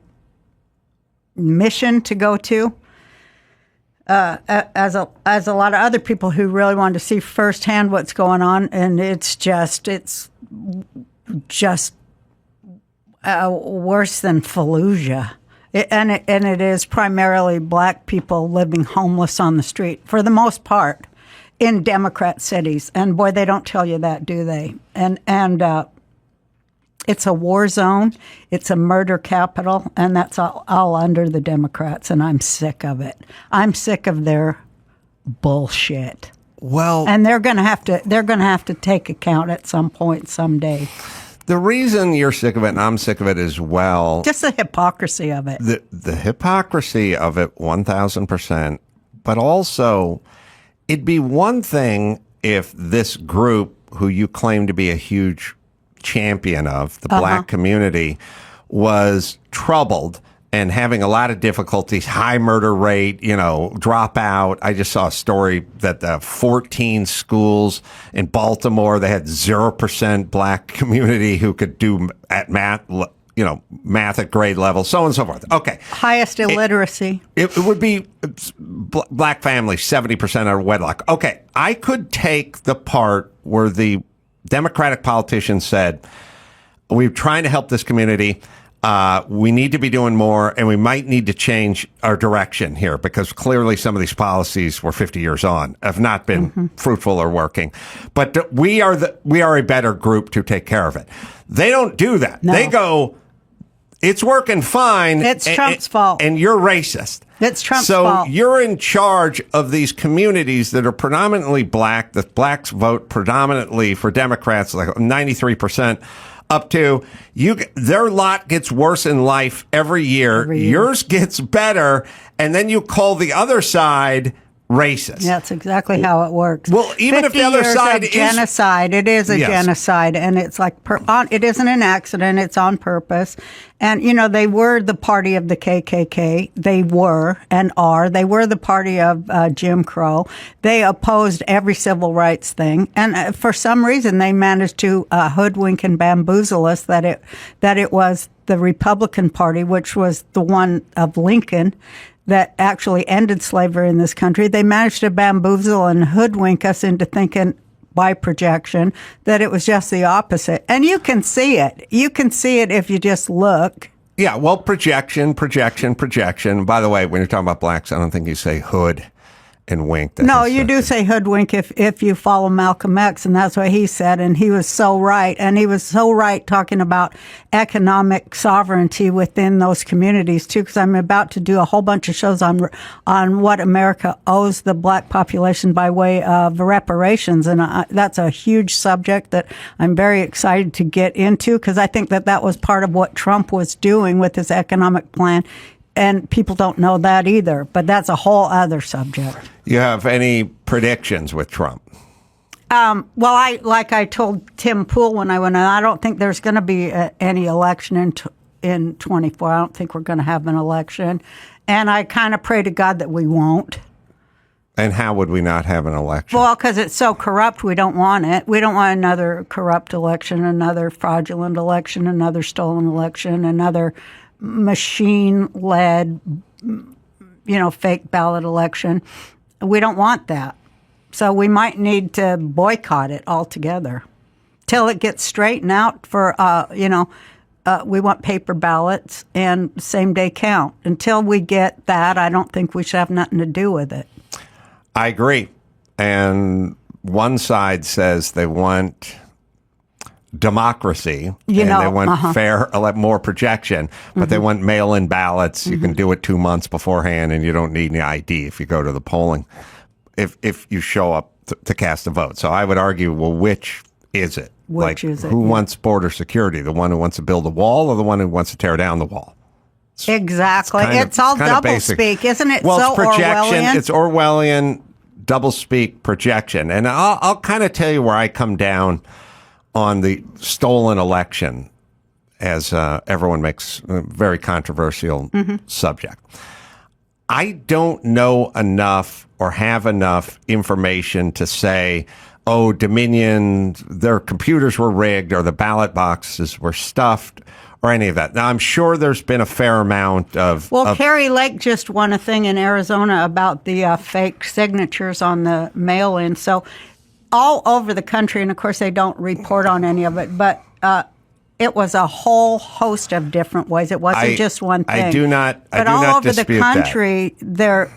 mission to go to, as a lot of other people who really wanted to see firsthand what's going on, and it's just worse than Fallujah. And it is primarily black people living homeless on the street for the most part in Democrat cities. And boy, they don't tell you that, do they? And it's a war zone. It's a murder capital, and that's all under the Democrats. And I'm sick of it. I'm sick of their bullshit. Well, and they're going to have to take account at some point someday. The reason you're sick of it and I'm sick of it as well. Just the hypocrisy of it. The hypocrisy of it, 1,000%. But also, it'd be one thing if this group, who you claim to be a huge champion of, the black community, was troubled and having a lot of difficulties, high murder rate, dropout. I just saw a story that the 14 schools in Baltimore, they had 0% black community who could do at math at grade level, so on and so forth. Okay. Highest illiteracy. It would be black families, 70% are wedlock. Okay. I could take the part where the Democratic politicians said, we're trying to help this community. We need to be doing more, and we might need to change our direction here because clearly some of these policies were 50 years on, have not been fruitful or working. But we are a better group to take care of it. They don't do that. No. They go, it's working fine. It's Trump's fault. And you're racist. It's Trump's fault. So you're in charge of these communities that are predominantly black. The blacks vote predominantly for Democrats, like 93%. Up to their lot gets worse in life every year. Yours gets better, and then you call the other side racist. That's exactly how it works. Well, even if the other side is genocide, it is a genocide, and it's like it isn't an accident; it's on purpose. And they were the party of the KKK. They were and are. They were the party of Jim Crow. They opposed every civil rights thing, and for some reason, they managed to hoodwink and bamboozle us that it was the Republican Party, which was the one of Lincoln, that actually ended slavery in this country. They managed to bamboozle and hoodwink us into thinking by projection that it was just the opposite. And you can see it. You can see it if you just look. Yeah, well, projection. By the way, when you're talking about blacks, I don't think you say hood and wink. No, you do say hoodwink if you follow Malcolm X, and that's what he said, and he was so right. And he was so right talking about economic sovereignty within those communities, too, because I'm about to do a whole bunch of shows on what America owes the black population by way of reparations, and that's a huge subject that I'm very excited to get into, because I think that was part of what Trump was doing with his economic plan. And people don't know that either, but that's a whole other subject. You have any predictions with Trump? Well, I told Tim Pool when I went on, I don't think there's going to be any election in 24. I don't think we're going to have an election. And I kind of pray to God that we won't. And how would we not have an election? Well, because it's so corrupt, we don't want it. We don't want another corrupt election, another fraudulent election, another stolen election, another machine-led, fake ballot election. We don't want that. So we might need to boycott it altogether till it gets straightened out for, we want paper ballots and same-day count. Until we get that, I don't think we should have nothing to do with it. I agree. And one side says they want democracy, they want fair, more projection, but they want mail-in ballots. You can do it 2 months beforehand, and you don't need any ID if you go to the polling, if you show up to cast a vote. So I would argue, well, which is it? Which is it? Who wants border security? The one who wants to build a wall, or the one who wants to tear down the wall? Exactly. It's all doublespeak, isn't it? Well, so it's projection. Orwellian? It's Orwellian doublespeak projection. And I'll kind of tell you where I come down on the stolen election, as everyone makes a very controversial subject. I don't know enough or have enough information to say, oh, Dominion, their computers were rigged or the ballot boxes were stuffed or any of that. Now, I'm sure there's been a fair amount of... Well, Carrie Lake just won a thing in Arizona about the fake signatures on the mail-in. So all over the country, and of course they don't report on any of it, but it was a whole host of different ways. It wasn't just one thing. I do not But all over the country, there,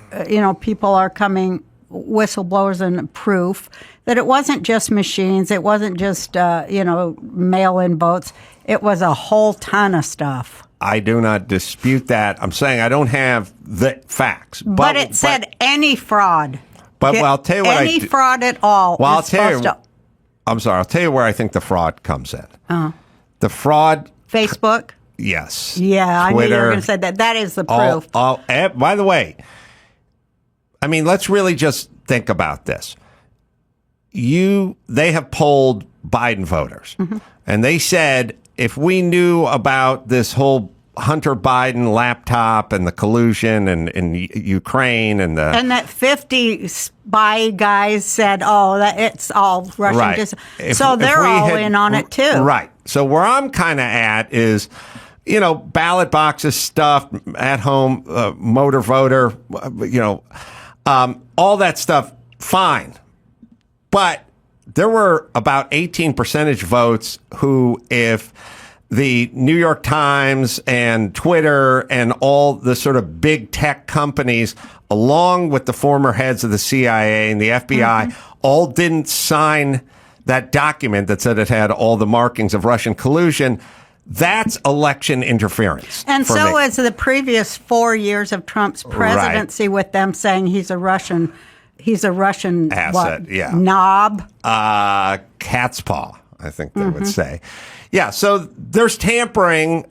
people are coming, whistleblowers, and proof that it wasn't just machines. It wasn't just, mail-in votes. It was a whole ton of stuff. I do not dispute that. I'm saying I don't have the facts. But it said any fraud. But I'll tell you what any fraud at all. Well, I'll tell you. I'm sorry. I'll tell you where I think the fraud comes in. The fraud. Facebook. Yes. Yeah, Twitter, I knew you were going to say that. That is the proof. By the way, I mean, let's really just think about this. They have polled Biden voters, and they said if we knew about this whole Hunter Biden laptop and the collusion and Ukraine and that 50 spy guys said, that it's all Russian. Right. So they're all in on it too. Right. So where I'm kind of at is, ballot boxes stuffed at home, motor voter, all that stuff, fine. But there were about 18 percentage votes who, if the New York Times and Twitter and all the sort of big tech companies, along with the former heads of the CIA and the FBI, all didn't sign that document that said it had all the markings of Russian collusion. That's election interference. And for so me. is the previous 4 years of Trump's presidency with them saying he's a Russian asset, what, yeah. knob. Cat's paw, I think they would say. Yeah, so there's tampering.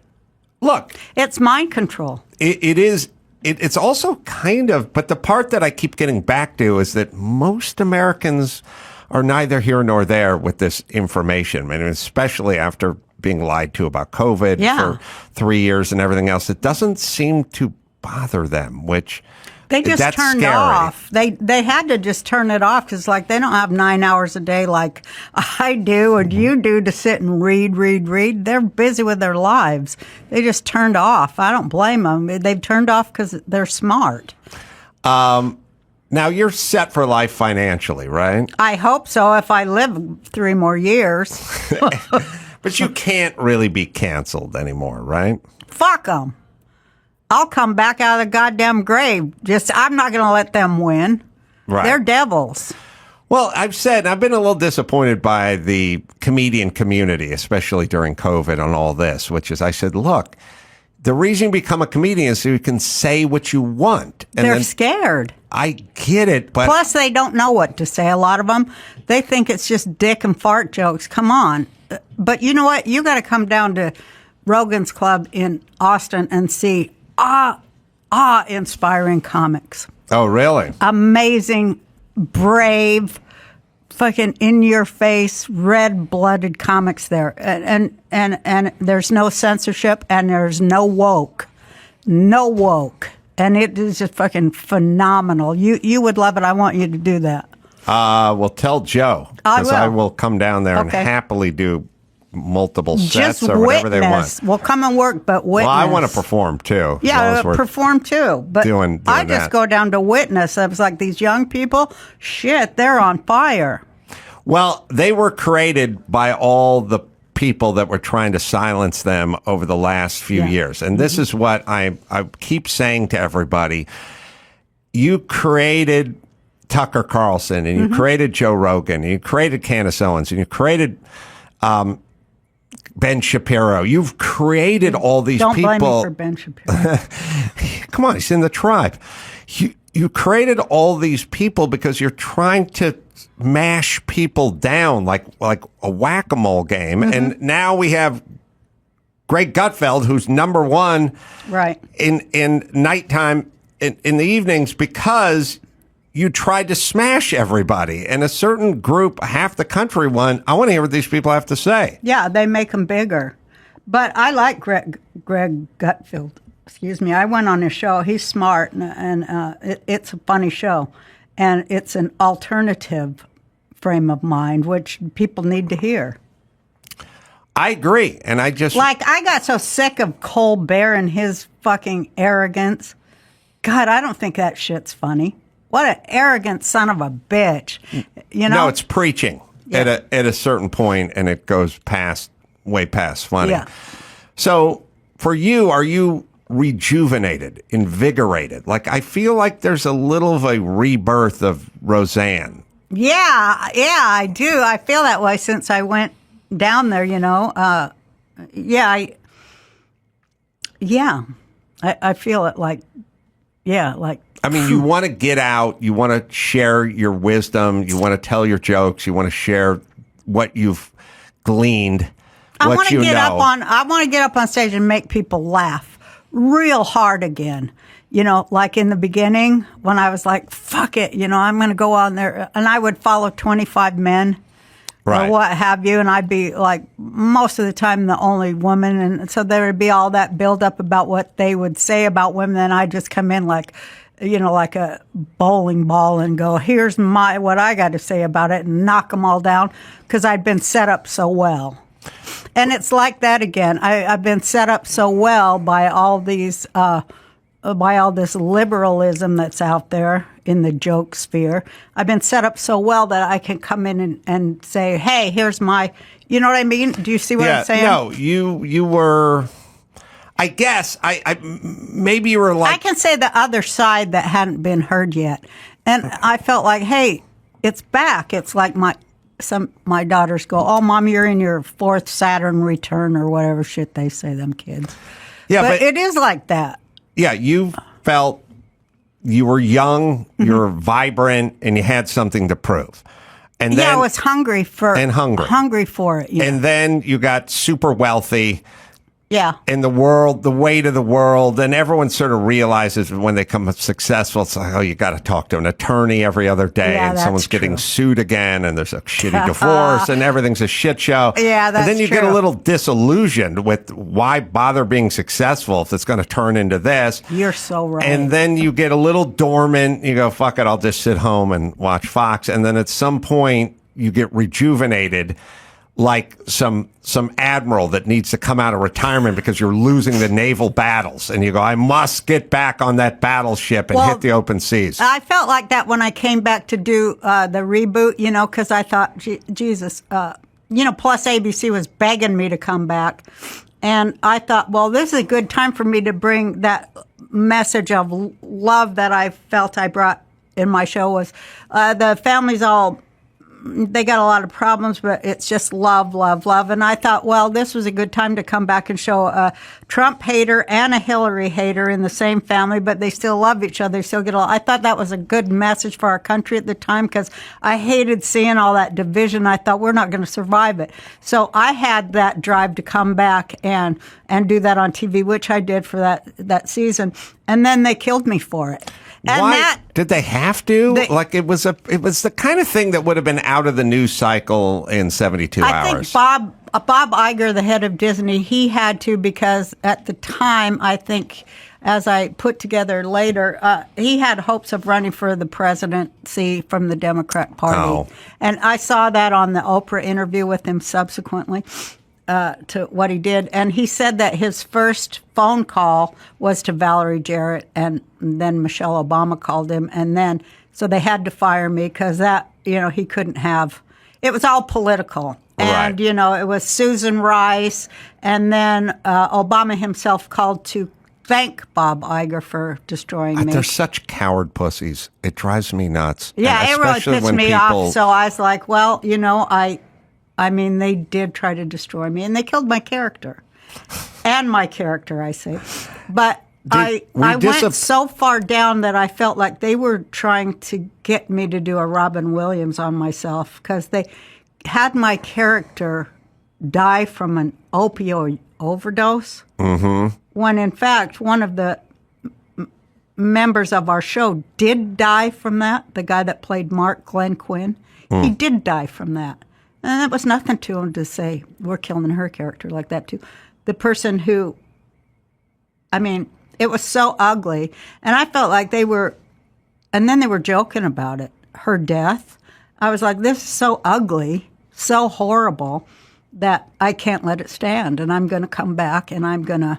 Look. It's mind control. It's also kind of, but the part that I keep getting back to is that most Americans are neither here nor there with this information. I mean, especially after being lied to about COVID for 3 years and everything else. It doesn't seem to bother them, which they just that's turned scary. off. They had to just turn it off because, like, they don't have 9 hours a day like I do or you do to sit and read. They're busy with their lives. They just turned off. I don't blame them. They've turned off because they're smart. Now, you're set for life financially, right? I hope so if I live 3 more years. But you can't really be canceled anymore, right? Fuck them. I'll come back out of the goddamn grave. I'm not going to let them win. Right. They're devils. Well, I've been a little disappointed by the comedian community, especially during COVID and all this, which is I said, look, the reason you become a comedian is so you can say what you want. And They're scared. I get it, but plus they don't know what to say. A lot of them, they think it's just dick and fart jokes. Come on. But you know what? You got to come down to Rogan's Club in Austin and see inspiring comics. Oh, really? Amazing, brave, fucking in your face, red-blooded comics there. And there's no censorship and there's no woke. No woke. And it is just fucking phenomenal. You would love it. I want you to do that. Well, tell Joe. Because I will come down there and Okay. happily do multiple sets Just or whatever they want. witness. We'll come and work, but witness. Well, I want to perform too. as long Yeah, as we're perform too. But doing I just that. go down to witness. I was like, these young people, shit, they're on fire. Well, they were created by all the people that were trying to silence them over the last few years. And this is what I keep saying to everybody. You created Tucker Carlson, and you created Joe Rogan, and you created Candace Owens, and you created Ben Shapiro. You've created all these Don't people. blame me for Ben Shapiro. Come on, he's in the tribe. You created all these people because you're trying to mash people down like a whack-a-mole game. And now we have Greg Gutfeld, who's number one Right. in nighttime in the evenings because you tried to smash everybody. And a certain group, half the country won. I want to hear what these people have to say. Yeah, they make them bigger. But I like Greg Gutfeld. Excuse me. I went on his show. He's smart, and it's a funny show. And it's an alternative frame of mind, which people need to hear. I agree. And I just... Like, I got so sick of Colbert and his fucking arrogance. God, I don't think that shit's funny. What an arrogant son of a bitch. You know? No, it's preaching at a certain point, and it goes way past funny. Yeah. So for you, are you rejuvenated, invigorated? Like, I feel like there's a little of a rebirth of Roseanne. Yeah, I do. I feel that way since I went down there, you know. I feel it like. I mean, you want to get out, you want to share your wisdom, you want to tell your jokes, you want to share what you've gleaned, I what want you to get know. I want to get up on stage and make people laugh real hard again. You know, like in the beginning when I was like, fuck it, you know, I'm going to go on there. And I would follow 25 men Right. or what have you. And I'd be like, most of the time, the only woman. And so there would be all that build up about what they would say about women. And I'd just come in like, you know, like a bowling ball and go, here's what I got to say about it, and knock them all down because I'd been set up so well. And it's like that again. I've been set up so well by all these, by all this liberalism that's out there in the joke sphere. I've been set up so well that I can come in and say, hey, here's my You know what I mean? Do you see what I'm saying? No, you were. I guess maybe you were like. I can say the other side that hadn't been heard yet, and I felt like, hey, it's back. It's like my daughters go, oh, Mom, you're in your 4th Saturn return or whatever shit they say, them kids. Yeah, but it is like that. Yeah, you felt you were young, you were vibrant, and you had something to prove. And then, I was hungry for it. Yeah. And then you got super wealthy. Yeah. In the world, the weight of the world, and everyone sort of realizes when they become successful, it's like, oh, you got to talk to an attorney every other day, and someone's getting sued again, and there's a shitty divorce, and everything's a shit show. Yeah, that's true. And then you get a little disillusioned with why bother being successful if it's going to turn into this. You're so right. And then you get a little dormant. You go, fuck it, I'll just sit home and watch Fox. And then at some point, you get rejuvenated. Like some admiral that needs to come out of retirement because you're losing the naval battles. And you go, I must get back on that battleship and hit the open seas. I felt like that when I came back to do the reboot, because I thought, Jesus, plus ABC was begging me to come back. And I thought, well, this is a good time for me to bring that message of love that I felt I brought in my show was the family's all... They got a lot of problems, but it's just love, love, love. And I thought, well, this was a good time to come back and show a Trump hater and a Hillary hater in the same family, but they still love each other. They still get along. I thought that was a good message for our country at the time because I hated seeing all that division. I thought we're not going to survive it. So I had that drive to come back and do that on TV, which I did for that season. And then they killed me for it. And why did they have to? It was the kind of thing that would have been out of the news cycle in 72 hours. I think Bob Iger, the head of Disney, he had to because at the time, I think, as I put together later, he had hopes of running for the presidency from the Democrat Party. Oh. And I saw that on the Oprah interview with him subsequently. To what he did. And he said that his first phone call was to Valerie Jarrett, and then Michelle Obama called him. And then, so they had to fire me because that, he couldn't have, it was all political. And, right. It was Susan Rice. And then Obama himself called to thank Bob Iger for destroying me. They're such coward pussies. It drives me nuts. Yeah, it really pissed me off. So I was like, well, I mean, they did try to destroy me, and they killed my character. And my character, I say. But I went so far down that I felt like they were trying to get me to do a Robin Williams on myself because they had my character die from an opioid overdose. Mm-hmm. When, in fact, one of the members of our show did die from that, the guy that played Mark, Glenn Quinn. He did die from that. And that was nothing to him to say, we're killing her character like that, too. The person who, it was so ugly. And I felt like they were joking about it, her death. I was like, this is so ugly, so horrible, that I can't let it stand. And I'm going to come back, and I'm going to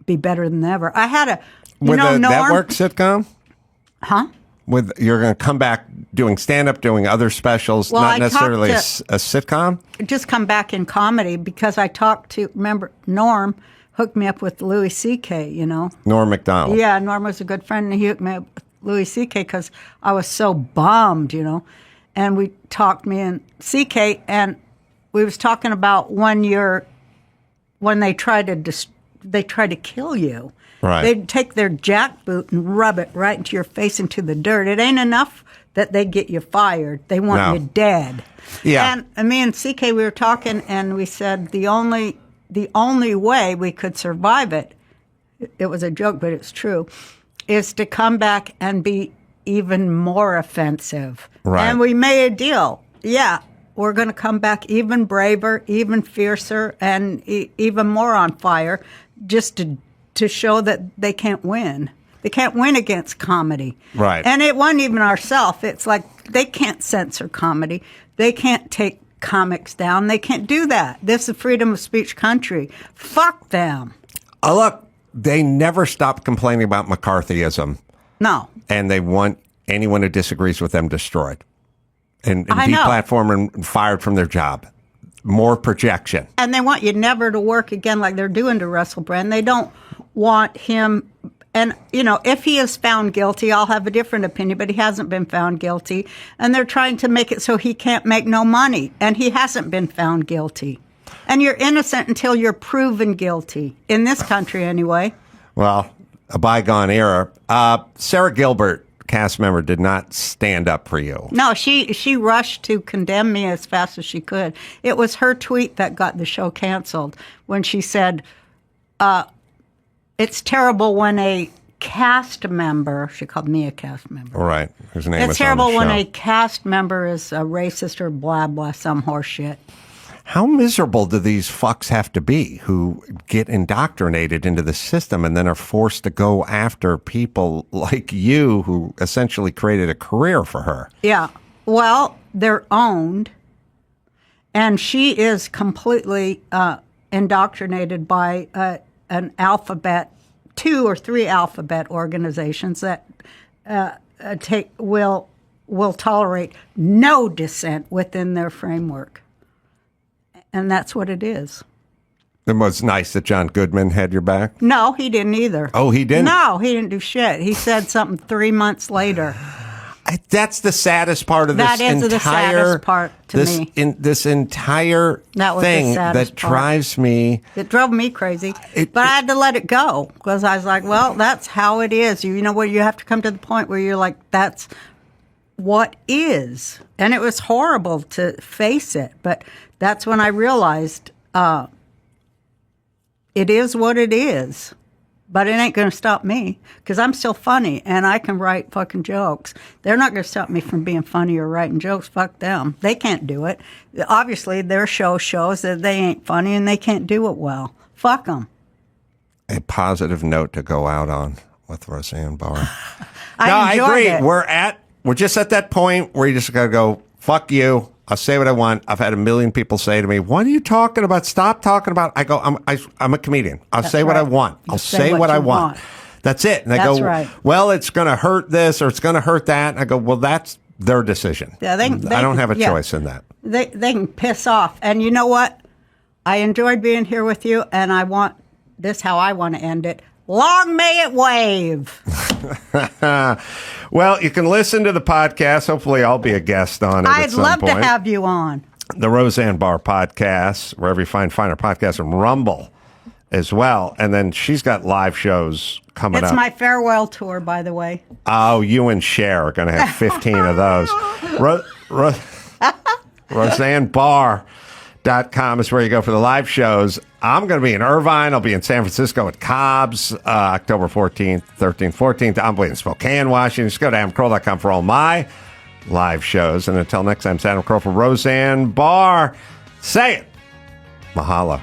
be better than ever. I had With a network sitcom? Huh? You're going to come back doing stand-up, doing other specials, not necessarily a sitcom? Just come back in comedy because I talked to, remember, Norm hooked me up with Louis C.K., Norm Macdonald. Yeah, Norm was a good friend, and he hooked me up with Louis C.K. because I was so bummed, And we talked, me and C.K., and we was talking about one year when they tried to kill you. Right. They'd take their jackboot and rub it right into your face, into the dirt. It ain't enough that they get you fired. They want you dead. Yeah. And me and CK, we were talking, and we said the only way we could survive it was a joke, but it's true, is to come back and be even more offensive. Right. And we made a deal. Yeah, we're going to come back even braver, even fiercer, and even more on fire, just to show that they can't win. They can't win against comedy. Right. And it wasn't even ourselves. It's like they can't censor comedy. They can't take comics down. They can't do that. This is a freedom of speech country. Fuck them. Oh, look, they never stop complaining about McCarthyism. No. And they want anyone who disagrees with them destroyed and deplatformed and fired from their job. more projection. And they want you never to work again like they're doing to Russell Brand. They don't want him. And, if he is found guilty, I'll have a different opinion, but he hasn't been found guilty. And they're trying to make it so he can't make no money. And he hasn't been found guilty. And you're innocent until you're proven guilty. In this country, anyway. Well, a bygone era. Sarah Gilbert, cast member, did not stand up for you. No, she rushed to condemn me as fast as she could. It was her tweet that got the show canceled when she said, it's terrible when a cast member, she called me a cast member. Right. Whose name it's is terrible on the when show. a cast member is a racist or blah, blah, some horse shit. How miserable do these fucks have to be who get indoctrinated into the system and then are forced to go after people like you who essentially created a career for her? Yeah. Well, they're owned. And she is completely indoctrinated by an alphabet, 2 or 3 alphabet organizations that will tolerate no dissent within their framework. And that's what it is. It was nice that John Goodman had your back. No, he didn't either. Oh, he didn't? No, he didn't do shit. He said something 3 months later. That's the saddest part of this That is entire... the saddest part to me. This entire That was the thing saddest that part. drives me... It drove me crazy. But I had to let it go because I was like, well, that's how it is. You know what? You have to come to the point where you're like, that's what is. And it was horrible to face it. But that's when I realized it is what it is. But it ain't going to stop me because I'm still funny and I can write fucking jokes. They're not going to stop me from being funny or writing jokes. Fuck them. They can't do it. Obviously, their show shows that they ain't funny and they can't do it well. Fuck them. A positive note to go out on with Roseanne Barr. I enjoyed agree. it. We're just at that point where you just got to go, fuck you. I'll say what I want. I've had a million people say to me, what are you talking about? Stop talking about. I go, I'm a comedian. I'll say what I want. I'll say what I want. That's it. And they go, right. well, it's going to hurt this or it's going to hurt that. And I go, well, that's their decision. Yeah, I don't have a choice in that. They can piss off. And you know what? I enjoyed being here with you, and I want this how I want to end it. Long may it wave. Well, you can listen to the podcast. Hopefully, I'll be a guest on it at I'd some love point. to have you on. The Roseanne Barr Podcast, wherever you find finer podcasts, and Rumble as well. And then she's got live shows coming It's up. my farewell tour, by the way. Oh, you and Cher are going to have 15 of those. RoseanneBarr.com is where you go for the live shows. I'm going to be in Irvine. I'll be in San Francisco at Cobb's October 14th, 13th, 14th. I'm in Spokane, Washington. Just go to AdamCarolla.com for all my live shows. And until next time, it's Adam Carolla for Roseanne Barr. Say it. Mahalo.